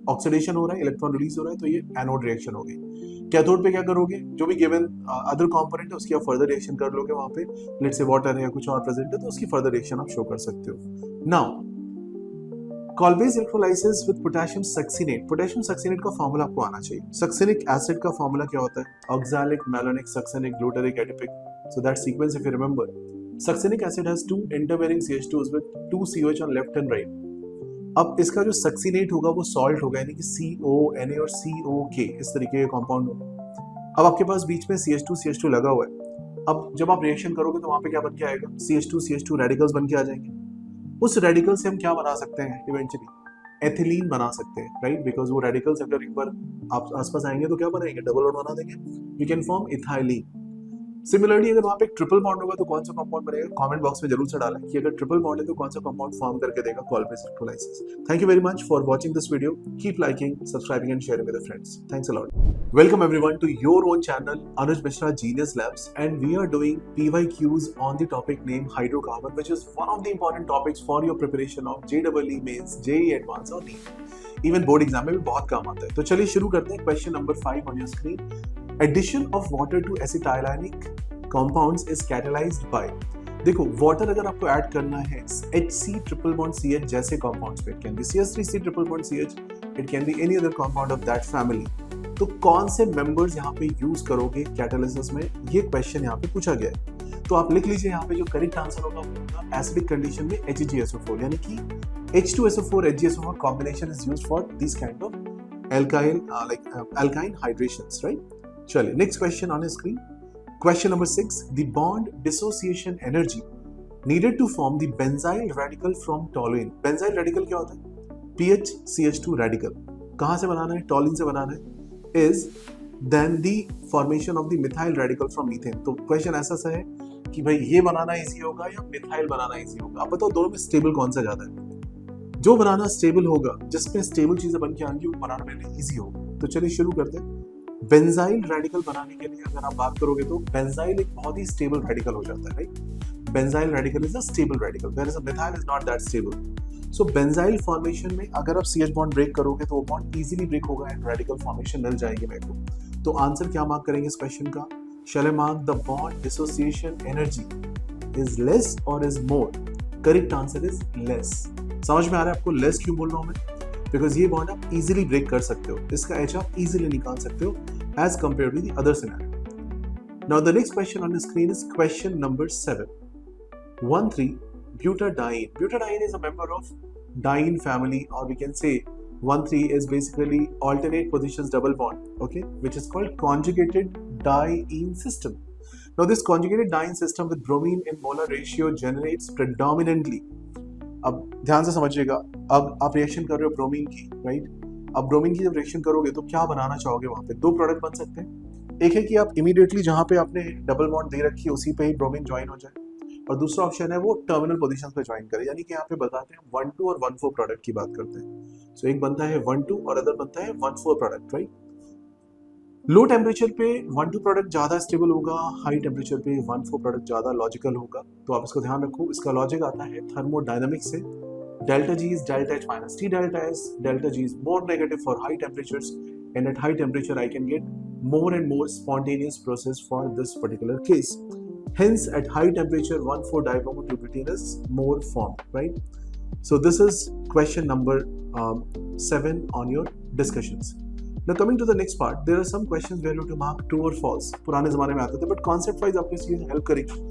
oxidation हो रहा है, इलेक्ट्रॉन रिलीज हो रहा है, तो ये एनोड रिएक्शन होगी। कैथोड पे क्या करोगे, जो भी गिवन अदर कंपोनेंट है उसकी आप फर्दर रिएक्शन कर लोगे, वहां पे लेट्स से वाटर है या कुछ और प्रेजेंट है तो उसकी फर्दर रिएक्शन आप शो कर सकते हो। Now Colby's electrolysis with potassium succinate. Potassium succinate का फॉर्मूला आपको आना चाहिए। सक्सिनिक एसिड का फॉर्मूला क्या होता है? Oxalic, malonic, succinic, glutaric, adipic. So that sequence if you remember, succinic acid has two intervening CH2s with 2 COH on left and right. अब इसका जो सक्सिनेट होगा वो सॉल्ट होगा, यानी कि CO, Na और COK इस तरीके का कंपाउंड होगा। अब आपके पास बीच में CH2 लगा हुआ है। अब जब आप रिएक्शन करोगे तो वहां पे क्या बन के आएगा? CH2 रेडिकल्स बन के आ जाएंगे। उस रेडिकल से हम क्या बना सकते हैं? इवेंचुअली एथिलीन बना सकते हैं, राइट? बिकॉज वो रेडिकल्स अगर एक बार आप आसपास आएंगे तो क्या बनाएंगे? डबल बॉन्ड बना देंगे, we can form ethylene. Similarly अगर वहां पे ट्रिपल बॉन्ड होगा तो कौन सा कंपाउंड बनेगा? कमेंट बॉक्स में जरूर से डालें कि अगर ट्रिपल बॉन्ड है तो कौन सा कंपाउंड फॉर्म करके देगा Colby's electrolysis। Thank you very much for watching this video. Keep liking, subscribing and sharing with friends. Thanks a lot. Welcome everyone to your own channel Anuj Mishra Genius Labs, and we are doing PYQs on the topic named hydrocarbon, which is one of the important topics for your preparation of JEE Mains, JEE Advanced और NEET। Even board exam में भी बहुत काम आता है। तो चलिए शुरू करते हैं। Question number 5 on your screen. Addition of water to acetylenic compounds is catalysed by. देखो, वाटर अगर आपको ऐड करना है HC ट्रिपल बॉन्ड CH जैसे कंपाउंड्स पे, it can be CH3C triple bond CH, it can be any other compound of that family. तो कौन से मेंबर्स यहाँ पे यूज करोगे कैटालिसिस में, ये क्वेश्चन यहाँ पे पूछा गया है। तो आप लिख लीजिए यहाँ पे जो करेक्ट आंसर होगा वो होगा एसिडिक कंडीशन में HgSO4, यानी कि H2SO4 HgSO4 combination is used for this kind of alkyne hydrations, right? चलिए next question on screen. Question number 6. The bond dissociation energy needed to form the benzyl radical from toluene. Benzyl radical क्या होता है? PHCH2 radical. कहाँ से बनाना है? toluene से बनाना है। Is then the formation of the methyl radical from methane. तो question ऐसा सा है कि भाई ये बनाना इजी होगा या मिथाइल बनाना इजी होगा? आप बताओ दोनों में स्टेबल कौन सा ज्यादा है? जो बनाना स्टेबल होगा, जिसमें स्टेबल चीजें बन के आएंगी, वो बनाना मेरे लिए इजी होगा। तो चलिए शुरू करते हैं। बेंजाइल रेडिकल बनाने के लिए अगर आप बात करोगे तो बेंजाइल एक बहुत ही स्टेबल रेडिकल हो जाता है, right? Benzyl radical is a stable radical, whereas methyl is not that stable. So benzyl formation में अगर आप CH बॉन्ड ब्रेक करोगे तो वो बॉन्ड इजीली ब्रेक होगा एंड रेडिकल फॉर्मेशन मिल जाएगी मेरे को। तो आंसर क्या मार्क करेंगे इस क्वेश्चन का? Shall I mark the bond dissociation energy is less और is more? Correct answer is less. समझ में आ रहा है आपको लेस क्यों बोल रहा हूं मैं? बिकॉज ये बॉन्ड आप इजीली ब्रेक कर सकते हो, इसका H आप इजीली निकाल सकते हो as compared to the other scenario. Now the next question on the screen is question number 7. 1,3 butadiene. Butadiene is a member of diene family, or we can say 1,3 is basically alternate positions double bond, okay, which is called conjugated diene system. Now this conjugated diene system with bromine in molar ratio generates predominantly. अब ध्यान से समझिएगा, अब आप reaction कर रहे हो bromine की, राइट? अब ब्रोमीन की जब रिएक्शन करोगे तो क्या बनाना चाहोगे? वहां पे दो प्रोडक्ट बन सकते हैं। एक है कि आप इमीडिएटली जहां पे आपने डबल बॉन्ड दे रखी है उसी पे ही ब्रोमीन ज्वाइन हो जाए, और दूसरा ऑप्शन है वो टर्मिनल पोजीशंस पे ज्वाइन करे, यानी कि यहाँ पे बताते हैं 1,2 और 1,4 प्रोडक्ट की बात करते हैं। सो एक बनता है 1,2 और अदर बनता है 1,4 प्रोडक्ट, राइट? लो टेम्परेचर पे 1,2 प्रोडक्ट ज्यादा स्टेबल होगा, हाई टेम्परेचर पे 1,4 प्रोडक्ट ज्यादा लॉजिकल होगा। तो आप इसको ध्यान रखो, इसका लॉजिक आता है थर्मोडायनामिक्स से। Delta G is delta H minus T delta S. Delta G is more negative for high temperatures, and at high temperature I can get more and more spontaneous process for this particular case. Hence, at high temperature, 1,4-dibromoterbutene is more formed, right? So this is question number 7 on your discussions. Now coming to the next part, there are some questions where you have to mark true or false. पुराने ज़माने में आते थे, but concept wise आपको इस चीज़ में help करेगी।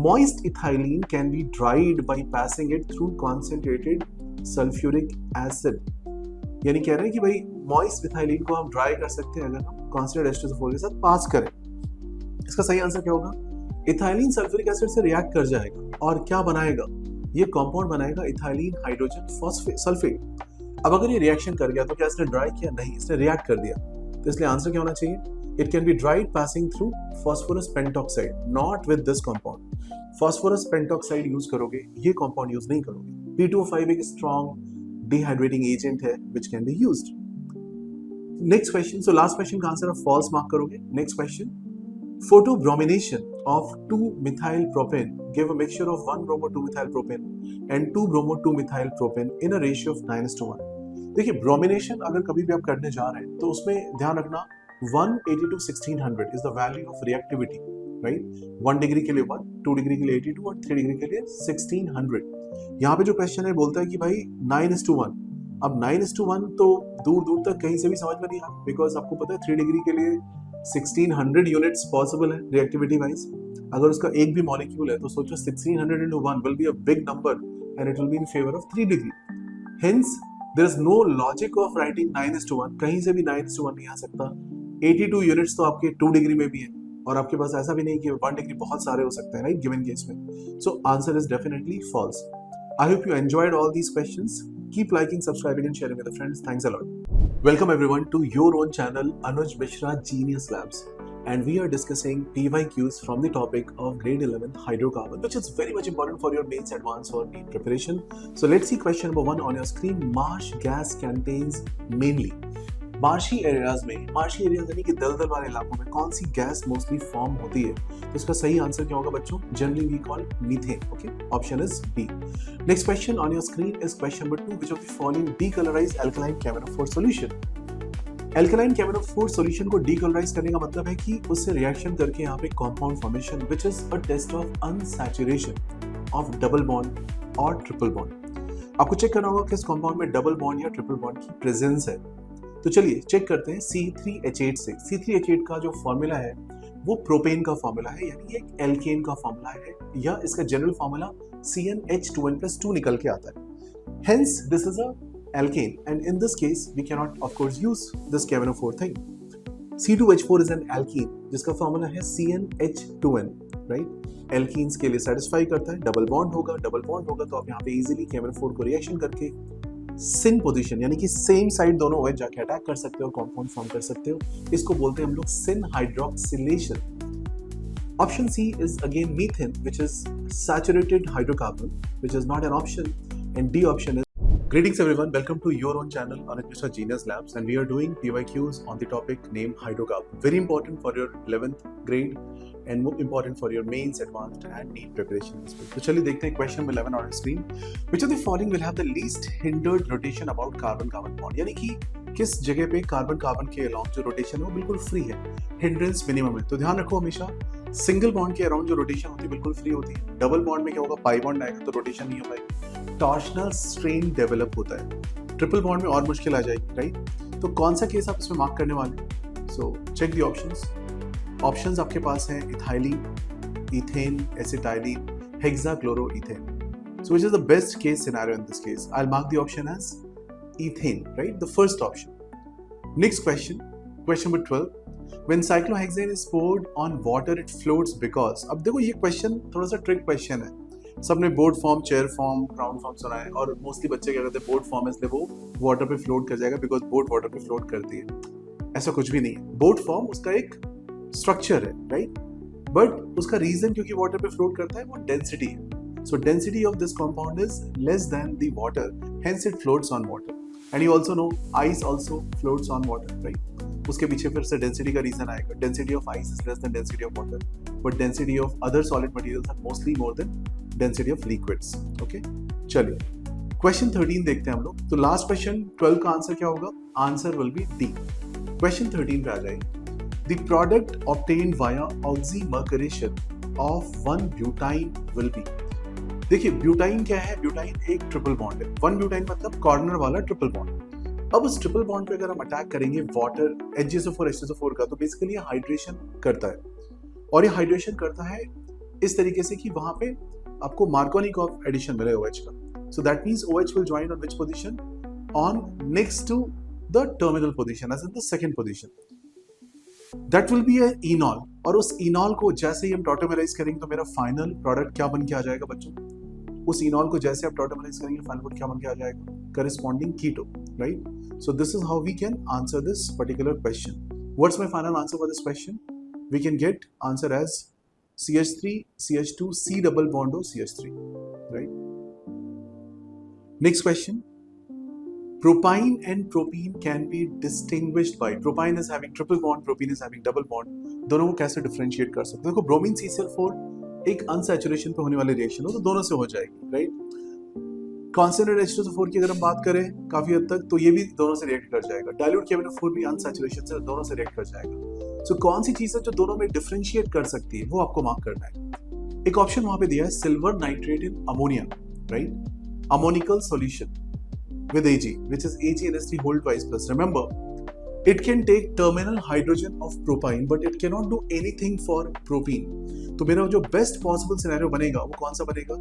Moist ethylene can be dried by passing it through concentrated sulfuric acid. यानी कह रहे हैं कि भाई moist ethylene को हम ड्राई कर सकते हैं अगर हम concentrated H2SO4 के साथ पास करें। इसका सही आंसर क्या होगा? इथाइलिन सल्फ्यूरिक एसिड से रिएक्ट कर जाएगा और क्या बनाएगा, ये कंपाउंड बनाएगा इथाइलिन हाइड्रोजन सल्फेट। अब अगर ये रिएक्शन कर गया तो क्या इसने ड्राई किया? नहीं, इसने रिएक्ट कर दिया। तो इसलिए आंसर क्या होना चाहिए? It can be dried passing through phosphorus pentoxide, not with this compound. Phosphorus pentoxide use करोगे, ये कंपाउंड यूज नहीं करोगे। P2O5 एक स्ट्रॉन्ग डिहाइड्रेटिंग एजेंट है which can be used. Next question, so last question का आंसर आप false mark करोगे। Next question, photobromination of 2-methylpropane give a mixture of 1-bromo-2-methylpropane and 2-bromo-2-methylpropane in a ratio of 9:1। देखिए, bromination अगर कभी भी आप करने जा रहे हैं तो उसमें ध्यान रखना 180 to 1600 is the value of reactivity, right? 1 degree के लिए 1, 2 डिग्री के लिए 82 और 3 डिग्री के लिए 1600। यहाँ पे जो क्वेश्चन है बोलता है कि भाई 9:1। अब 9:1 तो दूर दूर तक कहीं से भी समझ में नहीं आ, बिकॉज आपको पता है 3 डिग्री के लिए 1600 यूनिट्स पॉसिबल है रिएक्टिविटी वाइज। अगर उसका एक भी मॉलिक्यूल है तो सोचो 1600 into 1 will be a big number and it will be in favor of 3 degree. Hence there is no logic of writing 9:1। कहीं से भी 9:1 नहीं आ सकता। 82 यूनिट्स तो आपके 2 डिग्री में भी है और आपके पास ऐसा भी नहीं कि 1 डिग्री बहुत सारे हो सकते हैं, राइट, गिवन केस में। So answer is definitely false. I hope you enjoyed all these questions. Keep liking, subscribing and sharing with your friends. Thanks a lot. Welcome everyone to your own channel Anuj Mishra Genius Labs, and we are discussing PYQs from the topic of grade 11 hydrocarbon, which is very much important for your mains, advanced or NEET preparation. So let's see question number 1 on your screen. Marsh gas contains mainly, marshy areas में, marshy areas यानी कि दलदल वाले इलाकों में कौन सी gas mostly form होती है? तो इसका सही आंसर क्या होगा बच्चों? Generally we call methane. Okay, option is B. Next question on your screen is question number 2, which of the following decolourise alkaline KMnO4 solution. Alkaline KMnO4 solution को decolourise करने का मतलब है कि उससे रिएक्शन करके यहाँ पे compound formation which is a test of unsaturation of double bond और ट्रिपल बॉन्ड। आपको चेक करना होगा किस कंपाउंड में डबल बॉन्ड या ट्रिपल बॉन्ड की प्रेजेंस है। तो चलिए चेक करते हैं C3H8 से। C3H8 का जो फॉर्मूला है वो प्रोपेन का फॉर्मूला है, यानी एक एल्केन का फॉर्मूला है, या इसका जनरल फॉर्मूला CnH2n+2 निकल के आता है। Hence this is a alkane and in this case we can not of course use this KMnO4 thing. C2H4 is an alkene जिसका फॉर्मूला है CnH2n, राइट। एल्कीन्स के लिए सेटिस्फाई करता है, डबल बॉन्ड होगा तो आप यहाँ पे इजीली KMnO4 को रिएक्शन करके सिन पोजीशन यानी कि सेम साइड दोनों OH जाके अटैक कर सकते हो, कंपाउंड फॉर्म कर सकते हो। इसको बोलते हैं हम लोग syn hydroxylation. Option C is again methane which is saturated hydrocarbon which is not an option, and D option is. Greetings everyone, welcome to your own channel Anuj Mishra Genius Labs, and we are doing PYQs on the topic named hydrocarbon. Very important for your 11th grade and more important for your mains, advanced and NEET preparation. तो चलिए देखते हैं question 11 on screen. Which of the following will have the least hindered rotation about carbon-carbon bond? यानी कि किस जगह पे carbon carbon के अराउंड जो रोटेशन है वो बिल्कुल फ्री है, हिंड्रेंस मिनिमम है। तो ध्यान रखो हमेशा सिंगल बॉन्ड के अराउंड जो रोटेशन होती है बिल्कुल फ्री होती है। डबल बॉन्ड में क्या होगा, पाई बॉन्ड आएगा तो रोटेशन नहीं हो पाएगी, टॉर्शनल स्ट्रेन डेवलप होता है। ट्रिपल बॉन्ड में और मुश्किल आ जाएगी, राइट। तो कौन सा केस आप इसमें मार्क करने वाले? So check the options. Options आपके पास हैं ethylene, ethane, acetylene, hexachloroethane. So which is the best case scenario in this case? I will mark the option as ethane, right, the first option. Next question, question number 12. When cyclohexane is poured on water it floats because, अब देखो ये question थोड़ा सा trick question है। सबने board form, chair form, crown form सुना है और मोस्टली बच्चे क्या करते हैं, बोर्ड फॉर्म इसलिए वो वाटर पे फ्लोट कर जाएगा बिकॉज बोर्ड वाटर पे फ्लोट करती है। ऐसा कुछ भी नहीं है। बोर्ड फॉर्म उसका एक स्ट्रक्चर है, राइट, बट उसका रीजन क्योंकि वाटर पे फ्लोट करता है वो डेंसिटी है। सो density of this compound is less then the water, hence it floats on water. And you also know ice also floats on water, right? उसके पीछे फिर से डेंसिटी का रीजन आएगा। Density of ice is less than density of water, but density of other solid materials are mostly more than density of liquids. Okay, चलिए question 13 देखते हैं हम लोग। तो लास्ट क्वेश्चन 12 का आंसर क्या होगा? Answer will be D. Question 13 पे आ जाएगी। The product obtained via oxymercuration of 1 butyne will be. देखिए ब्यूटाइन क्या है? ब्यूटाइन एक ट्रिपल बॉन्ड है। 1 ब्यूटाइन मतलब कॉर्नर वाला ट्रिपल बॉन्ड। अब उस ट्रिपल बॉन्ड पे अगर हम अटैक करेंगे वाटर HgSO4 H2SO4 का, तो बेसिकली हाइड्रेशन करता है, और ये हाइड्रेशन करता है इस तरीके से कि वहां पे आपको मार्कोनिकॉफ एडिशन मिले OH का। So that means OH will join on which position? On next to the terminal position, as in the second position. That will be ए इनॉल, और उस इनॉल को जैसे ही हम टॉटोमराइज करेंगे तो मेरा फाइनल प्रोडक्ट क्या बन के आ जाएगा बच्चों? उस इनॉल को जैसे आप टॉटोमराइज करेंगे फाइनल प्रोडक्ट क्या बन के आ जाएगा? Corresponding keto, right? So this is how we can answer this particular question. What's my final answer for this question? We can get answer as CH3 CH2 C double bond O CH3, right? Next question. Propine and propene can be distinguished by, propine is having triple bond, propene is having double bond. दोनों को कैसे differentiate कर सकते हैं? देखो bromine CCl4 एक unsaturation पे होने वाली रिएक्शन हो तो दोनों से हो जाएगी, राइट? कॉन्सेंट्रेट H2SO4 की अगर हम बात करें काफी हद तक तो ये भी दोनों से रिएक्ट कर जाएगा. डाइल्यूट KMnO4 भी अनसैचुरेशन से दोनों से रिएक्ट कर जाएगा. सो कौन सी चीज है जो दोनों में डिफरेंशिएट कर सकती है वो आपको मार्क करना है. एक ऑप्शन वहां पे दिया है silver nitrate in ammonia, right? Ammoniacal solution with Ag, which is AgNH3 whole twice plus. Remember, it can take terminal hydrogen of propine, but it cannot do anything for propene. तो मेरा जो best possible scenario बनेगा वो कौन सा बनेगा?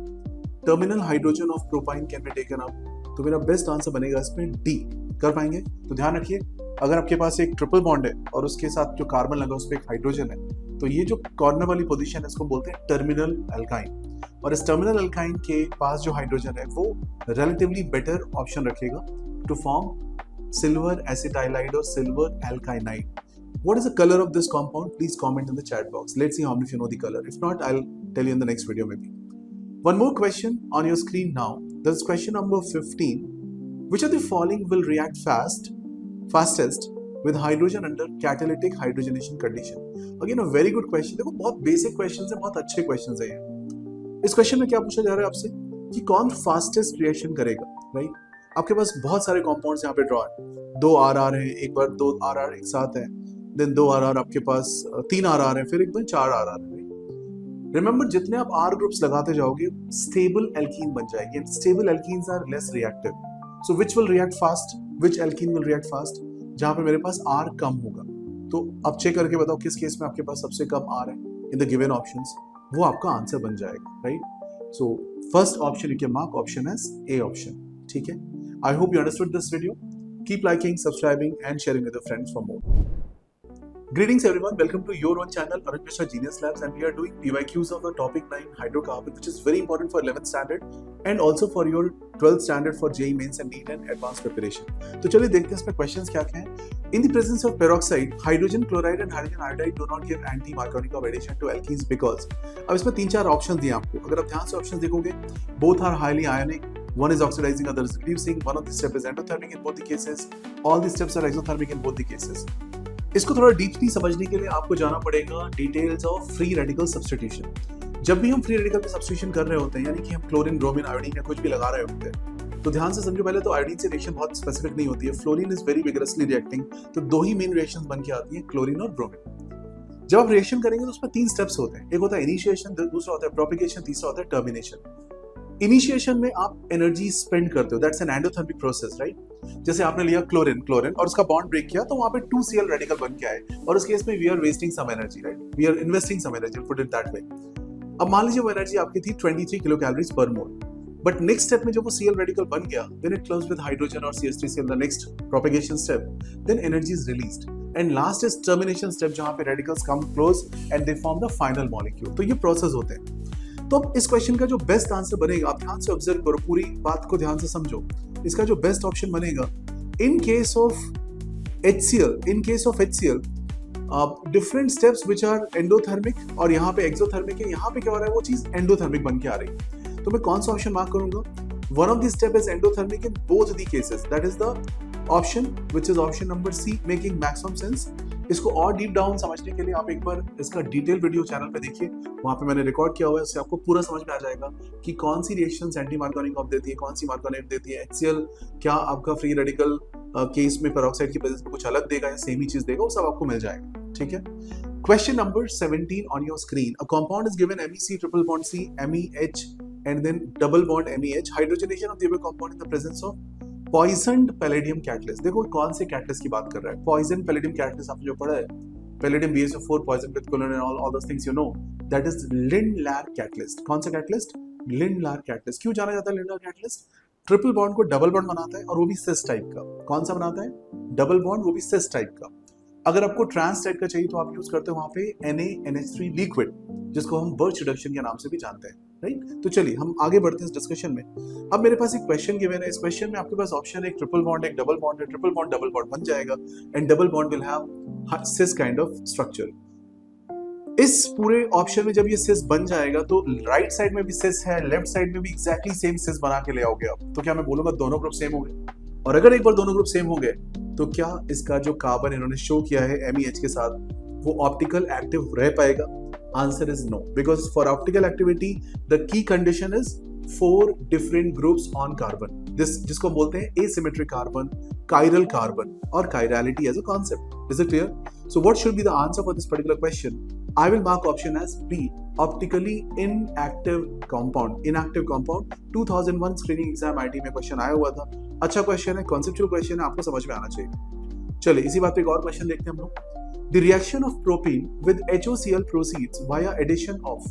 Terminal hydrogen of propine can be taken up. तो मेरा best answer बनेगा इसमें D. कर पाएंगे? तो ध्यान रखिए, अगर आपके पास एक ट्रिपल बॉन्ड है और उसके साथ जो कार्बन लगा उस पर एक हाइड्रोजन है, तो ये जो कॉर्नर वाली पोजीशन है इसको बोलते हैं टर्मिनल एल्काइन. और इस टर्मिनल एल्काइन के पास जो हाइड्रोजन है वो रिलेटिवली बेटर ऑप्शन रखेगा टू फॉर्म सिल्वर एसिटाइलाइड और silver एल्काइनाइड. What is the color of this compound? Please comment in the chat box. Let's see how many of you know the color. If not, I'll tell you in the next video maybe. One more question on your screen now. That's question number 15. Which of the following will react fastest with hydrogen under catalytic hydrogenation condition? Again, a very good question. देखो बहुत basic questions है, बहुत अच्छे questions है ये. इस question में क्या पूछा जा रहा है आपसे कि कौन फास्टेस्ट रिएक्शन करेगा, राइट? आपके पास बहुत सारे कंपाउंड्स यहाँ पे ड्रॉ है. 2 RR है, एक बार 2 RR एक साथ है, देन 2 RR आपके पास 3 RR है, फिर एक बार 4 RR है. रिमेंबर जितने आप R ग्रुप्स लगाते जाओगे स्टेबल एल्कीन बन जाएगी. And stable alkenes are less reactive. So which will react fast, which alkene will react fast? जहां पे मेरे पास R कम होगा. तो अब चेक करके बताओ किस केस में आपके पास सबसे कम R है इन द गिवन ऑप्शंस. वो आपका आंसर बन जाएगा, right? So first option you can mark option as A option. ठीक है? I hope you understood this video. Keep liking, subscribing and sharing with your friends for more. Greetings everyone, welcome to your own channel Anuj Mishra Genius Labs, and we are doing PYQs of the topic 9 hydrocarbon, which is very important for 11th standard and also for your 12th standard for JEE Mains and NEET and advanced preparation. तो चलिए देखते हैं इसमें questions क्या क्या हैं. In the presence of peroxide, hydrogen chloride and hydrogen iodide do not give anti-Markovnikov addition to alkenes because. अब इसमें 3-4 ऑप्शंस दिए आपको. अगर आप ध्यान से ऑप्शंस देखोगे, both are highly ionic, one is oxidizing, other is reducing, one of the steps is endothermic in both the cases, all the steps are exothermic in both the cases. इसको थोड़ा deeply समझने के लिए आपको जाना पड़ेगा details of free radical substitution. जब भी हम फ्री रेडिकल पे सब्स्टिट्यूशन कर रहे होते हैं, यानी कि हम क्लोरीन, ब्रोमीन, आयोडीन या कुछ भी लगा रहे होते हैं, तो ध्यान से समझो. पहले तो आयोडीन से रिएक्शन बहुत स्पेसिफिक नहीं होती है. Fluorine is very vigorously reacting. तो 2 ही मेन रिएक्शंस बन के आती हैं, क्लोरीन और ब्रोमीन. जब आप रिएक्शन करेंगे तो उसमें 3 स्टेप्स होते हैं. एक होता है इनिशिएशन, दूसरा होता है प्रोपिगेशन, तीसरा होता है टर्मिनेशन. इनिशिएशन में आप एनर्जी स्पेंड करते हो, that's an endothermic process, right? जैसे आपने लिया क्लोरीन और उसका बॉन्ड ब्रेक किया तो वहां पे 2Cl रेडिकल बन के आए, और उस केस में we are wasting some energy, right? We are investing some energy, put it that way. अब मान लीजिए वो एनर्जी आपकी थी 23 kilo calories per mole, but next step में जब वो Cl रेडिकल बन गया, then it close with hydrogen और CH3Cl, the next propagation step, then energy is released. And last is termination step, जहां पे radicals come close and they form the final molecule. तो ये प्रोसेस होते हैं. तो अब इस क्वेश्चन का जो बेस्ट आंसर बनेगा, आप ध्यान से ऑब्जर्व करो, पूरी बात को ध्यान से समझो. इसका जो बेस्ट ऑप्शन बनेगा, in case of HCl, different steps which are endothermic और यहाँ पे एक्सोथर्मिक है. यहाँ पे क्या हो रहा है, वो चीज एंडोथर्मिक बन के आ रही है. तो मैं कौन सा ऑप्शन मार्क करूंगा? One of the step is endothermic in both the cases. That is the option which is option number C, making maximum sense. इसको और डीप डाउन समझने के लिए आप एक बार इसका डिटेल वीडियो चैनल पे देखिए, वहां पे मैंने रिकॉर्ड किया हुआ है. उससे आपको पूरा समझ में आ जाएगा कि कौन सी रिएक्शंस एंटी मार्कोनिकॉफ देती है, कौन सी मार्कोनिक देती है. HCl क्या आपका फ्री रेडिकल केस में पेरोक्साइड की प्रेजेंस में कुछ अलग देगा या सेम ही चीज देगा, वो सब आपको मिल जाएगा. ठीक है? Question number 17 on your screen. A compound is given MEC triple bond C MEH and then double bond MEH. Hydrogenation of the above compound in the presence of poisoned palladium catalyst. देखो कौन से catalyst की बात कर रहा है. poisoned palladium catalyst आपने जो पढ़ा है, palladium BaSO4 poisoned with quinone and all those things you know, that is Lindlar catalyst. कौन सा कैटलिस्ट? Lindlar catalyst. क्यों जाना जाता है Lindlar catalyst? ट्रिपल बॉन्ड को डबल बॉन्ड बनाता है और वो भी सिस टाइप का. कौन सा बनाता है? डबल बॉन्ड, वो भी सिस टाइप का. अगर आपको ट्रांस टाइप का चाहिए तो आप यूज करते हो वहां पे NaNH3 लिक्विड, जिसको हम बर्च रिडक्शन के नाम से भी जानते हैं, राइट। तो चलिए हम आगे बढ़ते हैं इस डिस्कशन में। अब मेरे पास एक क्वेश्चन गिवन है, इस क्वेश्चन में आपके पास ऑप्शन है एक ट्रिपल बॉन्ड, एक डबल बॉन्ड है, ट्रिपल बॉन्ड डबल बॉन्ड बन जाएगा and double bond will have this kind of structure. इस पूरे ऑप्शन में जब ये सिस बन जाएगा तो राइट साइड में भी सिस है, लेफ्ट साइड में भी एग्जैक्टली सेम सिस बना के ले आओगे आप, तो क्या मैं बोलूंगा दोनों ग्रुप सेम हो गए? और अगर एक बार दोनों ग्रुप सेम हो गए तो क्या इसका जो कार्बन इन्होंने शो किया है MEH के साथ वो ऑप्टिकल एक्टिव रह पाएगा? Answer is no, because for optical activity the की condition is 4 different groups on carbon, जिसको बोलते हैं एसिमेट्रिक कार्बन, कायरल कार्बन और chirality as a concept. Is it clear? So what should be the answer for this particular question? I will mark option as B, optically inactive compound. Inactive compound 2001 screening exam IT में question आया हुआ था। अच्छा question है, conceptual question है, आपको समझ में आना चाहिए। चलिए इसी बात पे एक और क्वेश्चन देखते हैं हम लोग। The reaction of propene with HOCl proceeds via addition of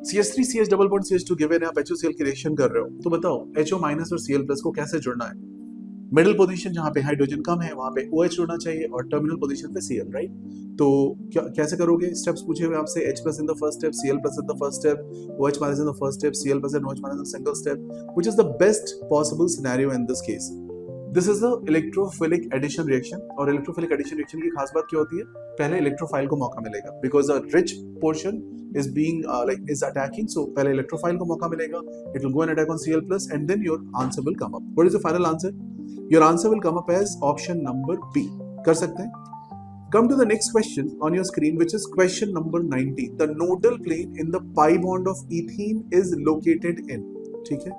CH3 CH double bond CH2 given है, आप HOCl की रिएक्शन कर रहे हो, तो बताओ HO माइनस और Cl प्लस को कैसे जुड़ना है? मिडिल पोजीशन जहां पे हाइड्रोजन कम है वहां पे OH जुड़ना चाहिए और टर्मिनल पोजीशन पे Cl, राइट। तो क्या कैसे करोगे? स्टेप्स पूछे हुए आपसे, H plus in the first step, Cl plus in the first step, OH minus in the first step, Cl plus and OH minus in the single step, which is the best possible scenario in this case? This is the electrophilic addition reaction, और electrophilic addition reaction की खास बात क्या होती है? पहले electrophile को मौका मिलेगा, because the rich portion is being is attacking, so पहले इलेक्ट्रोफाइल को मौका मिलेगा, it will go and attack on Cl plus and then your answer will come up. What is the final answer? Your answer will come up as option number B. कर सकते हैं? Come to the next question on your screen, which is question number 19. The nodal plane in the pi bond of ethene is located in. ठीक है?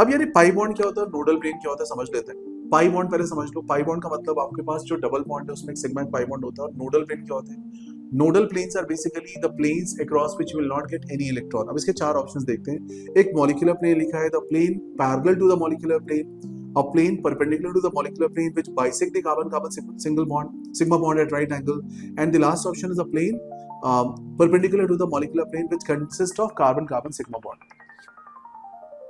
अब यार pi bond क्या होता है, नोडल प्लेन क्या होता है, समझ लेते हैं। पाई बॉन्ड पहले समझ लो। पाई बॉन्ड का मतलब आपके पास जो डबल बॉन्ड है उसमें एक सिग्मा पाई बॉन्ड होता है। और नोडल प्लेन क्या होते हैं? Nodal planes are basically the planes across which you will not get any electron. अब इसके 4 ऑप्शंस देखते हैं। एक मॉलिक्यूलर प्लेन लिखा है, the plane parallel to the molecular plane, a plane perpendicular to the molecular plane which bisect the carbon-carbon single bond sigma bond at right angle, and the last option is a plane perpendicular to the molecular plane which consists of carbon-carbon sigma bond.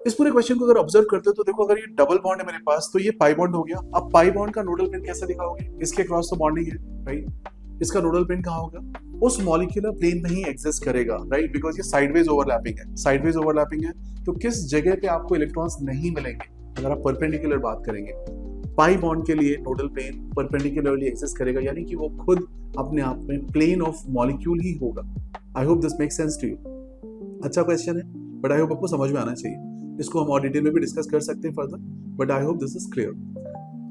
इस पूरे question को अगर observe करते हो तो देखो, अगर ये डबल बॉन्ड है मेरे पास तो ये पाई बॉन्ड हो गया। अब पाई बॉन्ड का नोडल प्लेन कैसे दिखाओगे? इसके क्रॉस तो बॉन्डिंग है, राइट। इसका नोडल प्लेन कहाँ होगा? उस मॉलिक्यूलर प्लेन में ही एग्जिस्ट करेगा, राइट, बिकॉज ये साइडवेज ओवरलैपिंग है। साइडवेज ओवरलैपिंग है तो किस जगह पे आपको इलेक्ट्रॉन्स नहीं मिलेंगे? अगर आप परपेंडिकुलर बात करेंगे, पाई बॉन्ड के लिए नोडल प्लेन परपेंडिकुलरली एग्जिस्ट करेगा, यानी कि वो खुद अपने आप में प्लेन ऑफ मॉलिक्यूल ही होगा। I hope this makes sense to you. अच्छा क्वेश्चन है, बट आई होप आपको समझ में आना चाहिए। इसको हम और डिटेल में भी डिस्कस कर सकते हैं further, but I hope this is clear.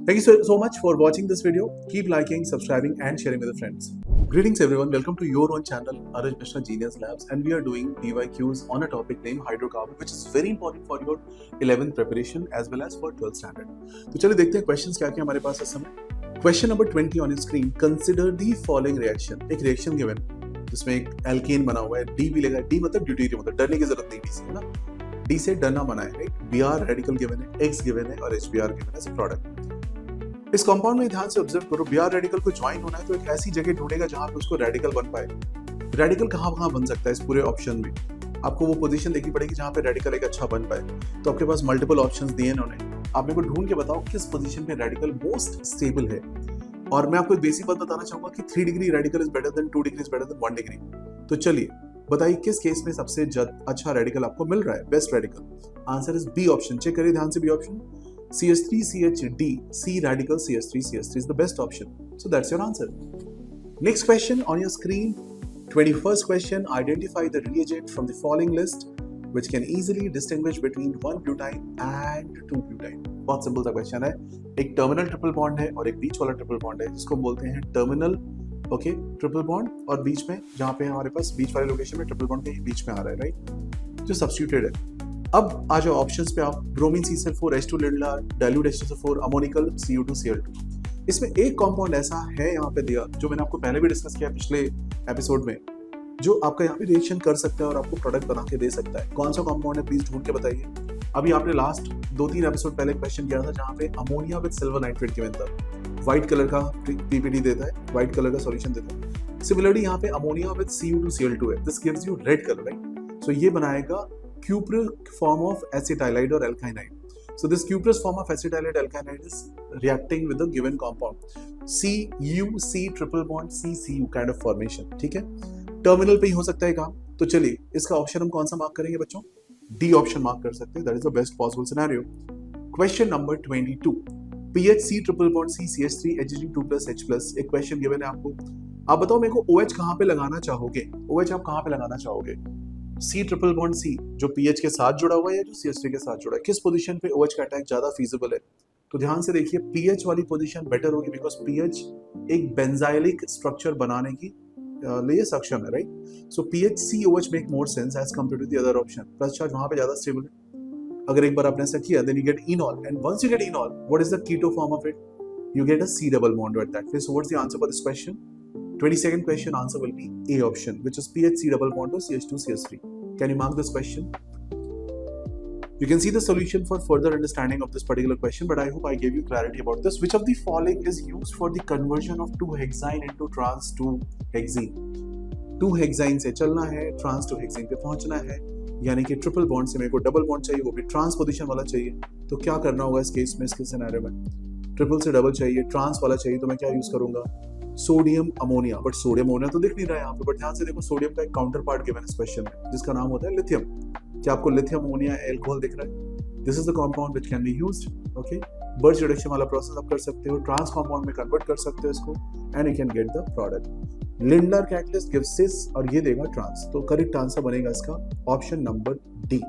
Thank you so much for watching this video. Keep liking, subscribing and sharing with your friends. Greetings everyone, welcome to your own channel Anuj Mishra Genius Labs, and we are doing DYQs on a topic named hydrocarbon, which is very important for your 11th preparation as well as for 12th standard. तो चलिए देखते हैं questions क्या क्या हमारे पास इस समय। Question number 20 on your screen. Consider the following reaction. एक reaction given जिसमें एक alkane बना हुआ है, D भी लगा है। D मतलब ड्यूटेरियम, मतलब डरने की जरूरत नहीं D से, है ना। D से डरना मना है, राइट। Br रेडिकल गिवन है, X गिवन है और HBr गिवन है एज अ प्रोडक्ट। इस कंपाउंड में ध्यान से ऑब्जर्व करो, Br रेडिकल को ज्वाइन होना है तो एक ऐसी जगह ढूंढेगा जहां पे उसको रेडिकल बन पाए। रेडिकल कहां बन सकता है इस पूरे ऑप्शन में? आपको वो पोजीशन देखनी पड़ेगी जहां पे रेडिकल एक अच्छा बन पाए। तो आपके पास मल्टीपल ऑप्शंस दिए इन्होंने, आप मेरे को ढूंढ के बताओ किस पोजीशन पे रेडिकल मोस्ट स्टेबल है। और मैं आपको एक बेसिक बात बताना चाहूंगा कि 3 degree radical is better than 2 degree is better than 1 degree. तो चलिए बताइए किस केस में सबसे अच्छा रेडिकल आपको मिल रहा है, best radical? Answer is B option. Check करिए ध्यान से B option, CH3CHD, C radical CH3CH3 is the best option. So that's your answer. Next question on your screen, 21st question. Identify the reagent from the following list which can easily distinguish between 1 butene and 2 butene. बहुत simple सा question है। एक terminal triple bond है और एक बीच वाला triple bond है, जिसको बोलते हैं टर्मिनल ट्रिपल बॉन्ड, और बीच में जहाँ पे हमारे पास बीच वाले लोकेशन में ट्रिपल बॉन्ड के बीच में आ रहा है, राइट, जो सब्स्टिट्यूटेड है। अब आ जाओ ऑप्शंस पे आप। Bromine CCl4, H2 Lindlar, dilute H2SO4, ammoniacal CU2 Cl2। इसमें एक कंपाउंड ऐसा है यहाँ पे दिया जो मैंने आपको पहले भी डिस्कस किया पिछले एपिसोड में, जो आपका यहाँ पे रिएक्शन कर सकता है और आपको प्रोडक्ट बना के दे सकता है। कौन सा कंपाउंड है प्लीज ढूंढ के बताइए। अभी आपने लास्ट 2-3 एपिसोड पहले क्वेश्चन किया था जहाँ पे ammonia with silver nitrate given था, व्हाइट कलर का PPT देता है, व्हाइट कलर का सॉल्यूशन देता है। सिमिलरली यहाँ पे अमोनिया विद CU2 Cl2 है, this gives you red colour, right. So ये बनाएगा क्यूप्रिक फॉर्म ऑफ एसिटाइलाइड और एल्काइनाइड। So this cuprous form of acetylate alkylate is reacting with the given compound. CuC triple bond CCU kind of formation. ठीक है, terminal पे ही हो सकता है काम. तो चलिए इसका ऑप्शन हम कौन सा मार्क करेंगे बच्चों? डी ऑप्शन मार्क कर सकते हैं. That is the best possible scenario. Question number 22. PHC triple bond C CH3 Hg2+ H+. एक क्वेश्चन गिवन है आपको. आप बताओ मेरे को OH कहाँ पे लगाना चाहोगे? OH आप कहाँ पे लगाना चाहोगे? C ट्रिपल बॉन्ड C जो PH के साथ जुड़ा हुआ है या जो CH3 के साथ जुड़ा है, किस पोजीशन पे OH का अटैक ज्यादा फीजिबल है? तो ध्यान से देखिए, PH वाली पोजीशन बेटर होगी बिकॉज PH एक बेंजाइलिक स्ट्रक्चर बनाने की लिए सक्षम है, right? So PHCOH make more sense as compared to the other option. Plus charge वहां पे ज्यादा स्टेबल है. अगर एक बार आपने ऐसा किया, then you get enol, and once you get enol, what is the keto form of it? You get a C double bond at that place. So what's the answer for this question? 22nd question answer will be A option, which is PHC double bond to CH2 CH3. Can you mark this question? You can see the solution for further understanding of this particular question, but I hope I gave you clarity about this. Which of the following is used for the conversion of 2-hexene into trans-2-hexene? 2-hexene से चलना है, trans-2-hexene पे पहुंचना है, यानी कि triple bond से मेरे को डबल बॉन्ड चाहिए, वो भी ट्रांस पोजीशन वाला चाहिए. तो क्या करना होगा इस केस में, इसके सिनेरियो में? ट्रिपल से डबल चाहिए, ट्रांस वाला चाहिए, तो मैं क्या यूज करूंगा? Sodium ammonia. But sodium ammonia तो दिख नहीं रहा है यहाँ पे, बट ध्यान से देखो सोडियम का एक काउंटर पार्ट गिवन इस क्वेश्चन में जिसका नाम होता है लिथियम. क्या आपको लिथियम अमोनिया एल्कोहल दिख रहा है? This is the compound which can be used. Okay, birch reduction वाला प्रोसेस आप कर सकते हो, ट्रांस कंपाउंड में कन्वर्ट कर सकते हो इसको, and you can get the product. Lindlar catalyst gives cis और ये देगा ट्रांस. तो करेक्ट आंसर बनेगा इसका option number D.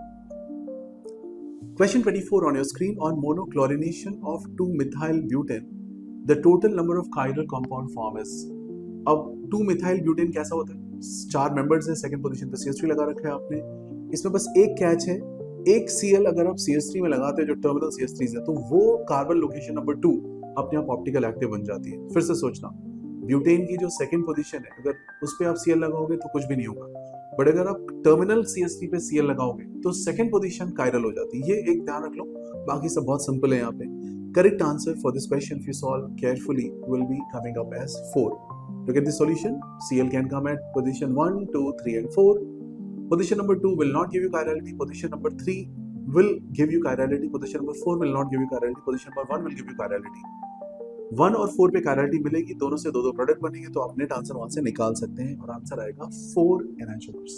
Question 24 on your screen. On monochlorination of 2-methyl butane, the total number of chiral compound form is. अब 2-methyl butane कैसा होता है? 4 मेंबर्स है, सेकंड पोजीशन पे CH3 लगा रखा है आपने. इसमें बस एक कैच है, एक Cl अगर आप CH3 में लगाते हैं जो टर्मिनल CH3 है, तो वो कार्बन लोकेशन नंबर 2 अपने आप ऑप्टिकल एक्टिव बन जाती है. फिर से सोचना, ब्यूटेन की जो सेकंड पोजीशन है, अगर उस पर आप Cl लगाओगे तो कुछ भी नहीं होगा, बट अगर आप टर्मिनल CH3 पे Cl लगाओगे तो सेकंड पोजीशन कायरल हो जाती है. ये एक ध्यान रख लो, बाकी सब बहुत सिंपल है यहाँ पे. Correct answer for this question if you solve carefully will be coming up as 4. Look at the solution. Cl can come at position 1, 2, 3 and 4. Position number 2 will not give you chirality. Position number 3 will give you chirality. Position number 4 will not give you chirality. Position number 1 will give you chirality. 1 और 4 पे chirality मिलेगी, दोनों से दो product बनेंगे, तो आप net answer वहां से निकाल सकते हैं और आंसर आएगा 4 enantiomers.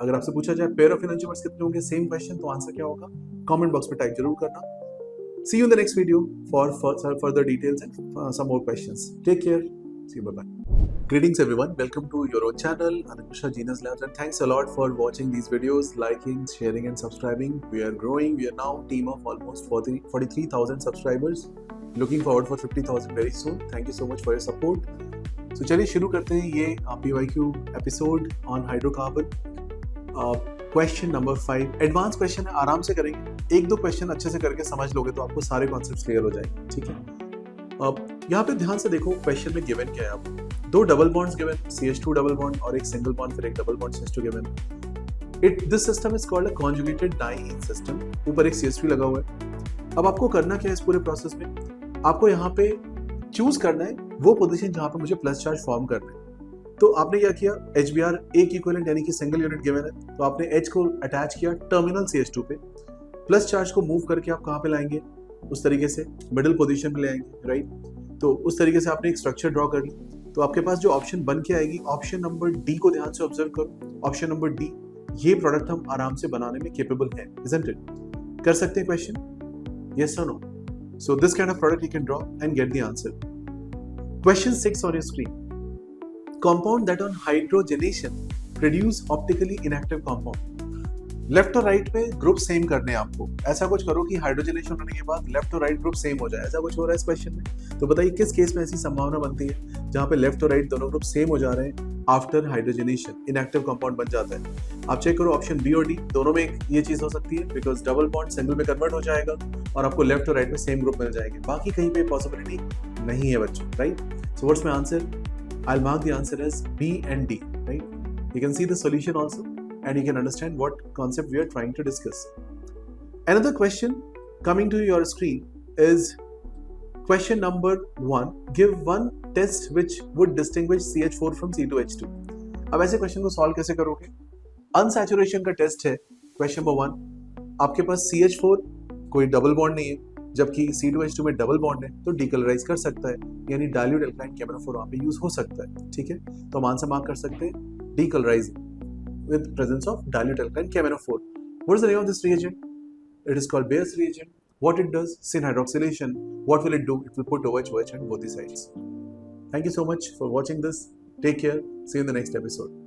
अगर आपसे पूछा जाए पेयर ऑफ enantiomers कितने होंगे, सेम क्वेश्चन, तो आंसर क्या होगा? कमेंट बॉक्स में टाइप जरूर करना. See you in the next video for further details and some more questions. Take care. See you. Bye-bye. Greetings everyone. Welcome to your own channel, Anik Mishra Genius Labs, and thanks a lot for watching these videos, liking, sharing and subscribing. We are growing. We are now a team of almost 43,000 subscribers. Looking forward for 50,000 very soon. Thank you so much for your support. So चलिए शुरू करते हैं ये PYQ episode on hydrocarbon. Question number 5 advance question है, आराम से करेंगे. एक दो क्वेश्चन अच्छे से करके समझ लोगे तो आपको सारे कॉन्सेप्ट्स क्लियर हो जाएंगे. ठीक है, अब यहाँ पे ध्यान से देखो क्वेश्चन में गिवन क्या है. आपको 2 double bonds given, CH2 double bond और एक सिंगल बॉन्ड, फिर एक double bond CH2 given. This system is called a conjugated diene system. ऊपर एक CH3 लगा हुआ है. अब आपको करना क्या है इस पूरे प्रोसेस में? आपको यहाँ पे चूज करना है वो पोजीशन जहाँ पे मुझे प्लस चार्ज फॉर्म करना है. तो आपने क्या किया, HBr एक इक्विवेलेंट यानी कि सिंगल यूनिट गिवन है, तो आपने H को अटैच किया टर्मिनल CH2 पे. प्लस चार्ज को मूव करके आप कहाँ पे लाएंगे? उस तरीके से मिडिल पोजीशन पे ले आएंगे, राइट? तो उस तरीके से आपने एक स्ट्रक्चर ड्रॉ कर ली. तो आपके पास जो ऑप्शन बन के आएगी, ऑप्शन नंबर डी को ध्यान से ऑब्जर्व करो. ऑप्शन नंबर डी, ये प्रोडक्ट हम आराम से बनाने में केपेबल हैं, isn't it? कर सकते हैं question, yes or no? So this kind of product you can draw and get the answer. Question 6 on your screen. Compound that on hydrogenation produce optically inactive compound. Left और right पे group same करने हैं आपको. ऐसा कुछ करो कि hydrogenation होने के बाद लेफ्ट और राइट ग्रुप सेम हो जाए. ऐसा कुछ हो रहा है इस क्वेश्चन में. तो बताइए किस केस में ऐसी संभावना बनती है जहाँ पे लेफ्ट और राइट दोनों ग्रुप सेम हो जा रहे हैं, आफ्टर हाइड्रोजनेशन इनएक्टिव कंपाउंड बन जाता है. आप चेक करो ऑप्शन बी और डी, दोनों में ये चीज हो सकती है, बिकॉज डबल बॉन्ड सिंगल में कन्वर्ट हो जाएगा और आपको लेफ्ट और राइट में सेम ग्रुप मिल जाएंगे. बाकी कहीं पे पॉसिबिलिटी नहीं है बच्चों, right? So what's my answer? I'll mark the answer as B and D, right? You can see the solution also and you can understand what concept we are trying to discuss. Another question coming to your screen is question number 1. Give one test which would distinguish CH4 from C2H2. अब ऐसे question को solve कैसे करोगे? Unsaturation का test है question number 1. आपके पास CH4 कोई double bond नहीं है, जबकि C2H2 में डबल बॉन्ड है तो डीकलराइज कर सकता है, यानी डाइल्यूट एल्कालाइन KMnO4 वहाँ पे यूज हो सकता है। ठीक है, तो हम आंसर मार्क कर सकते हैं decolourise with presence of dilute alkaline KMnO4. What is the name of this reagent? It is called Bayer's reagent. What it does? Syn hydroxylation. What will it do? It will put OH on both the sides. Thank you so much for watching this. Take care. See you in the next episode.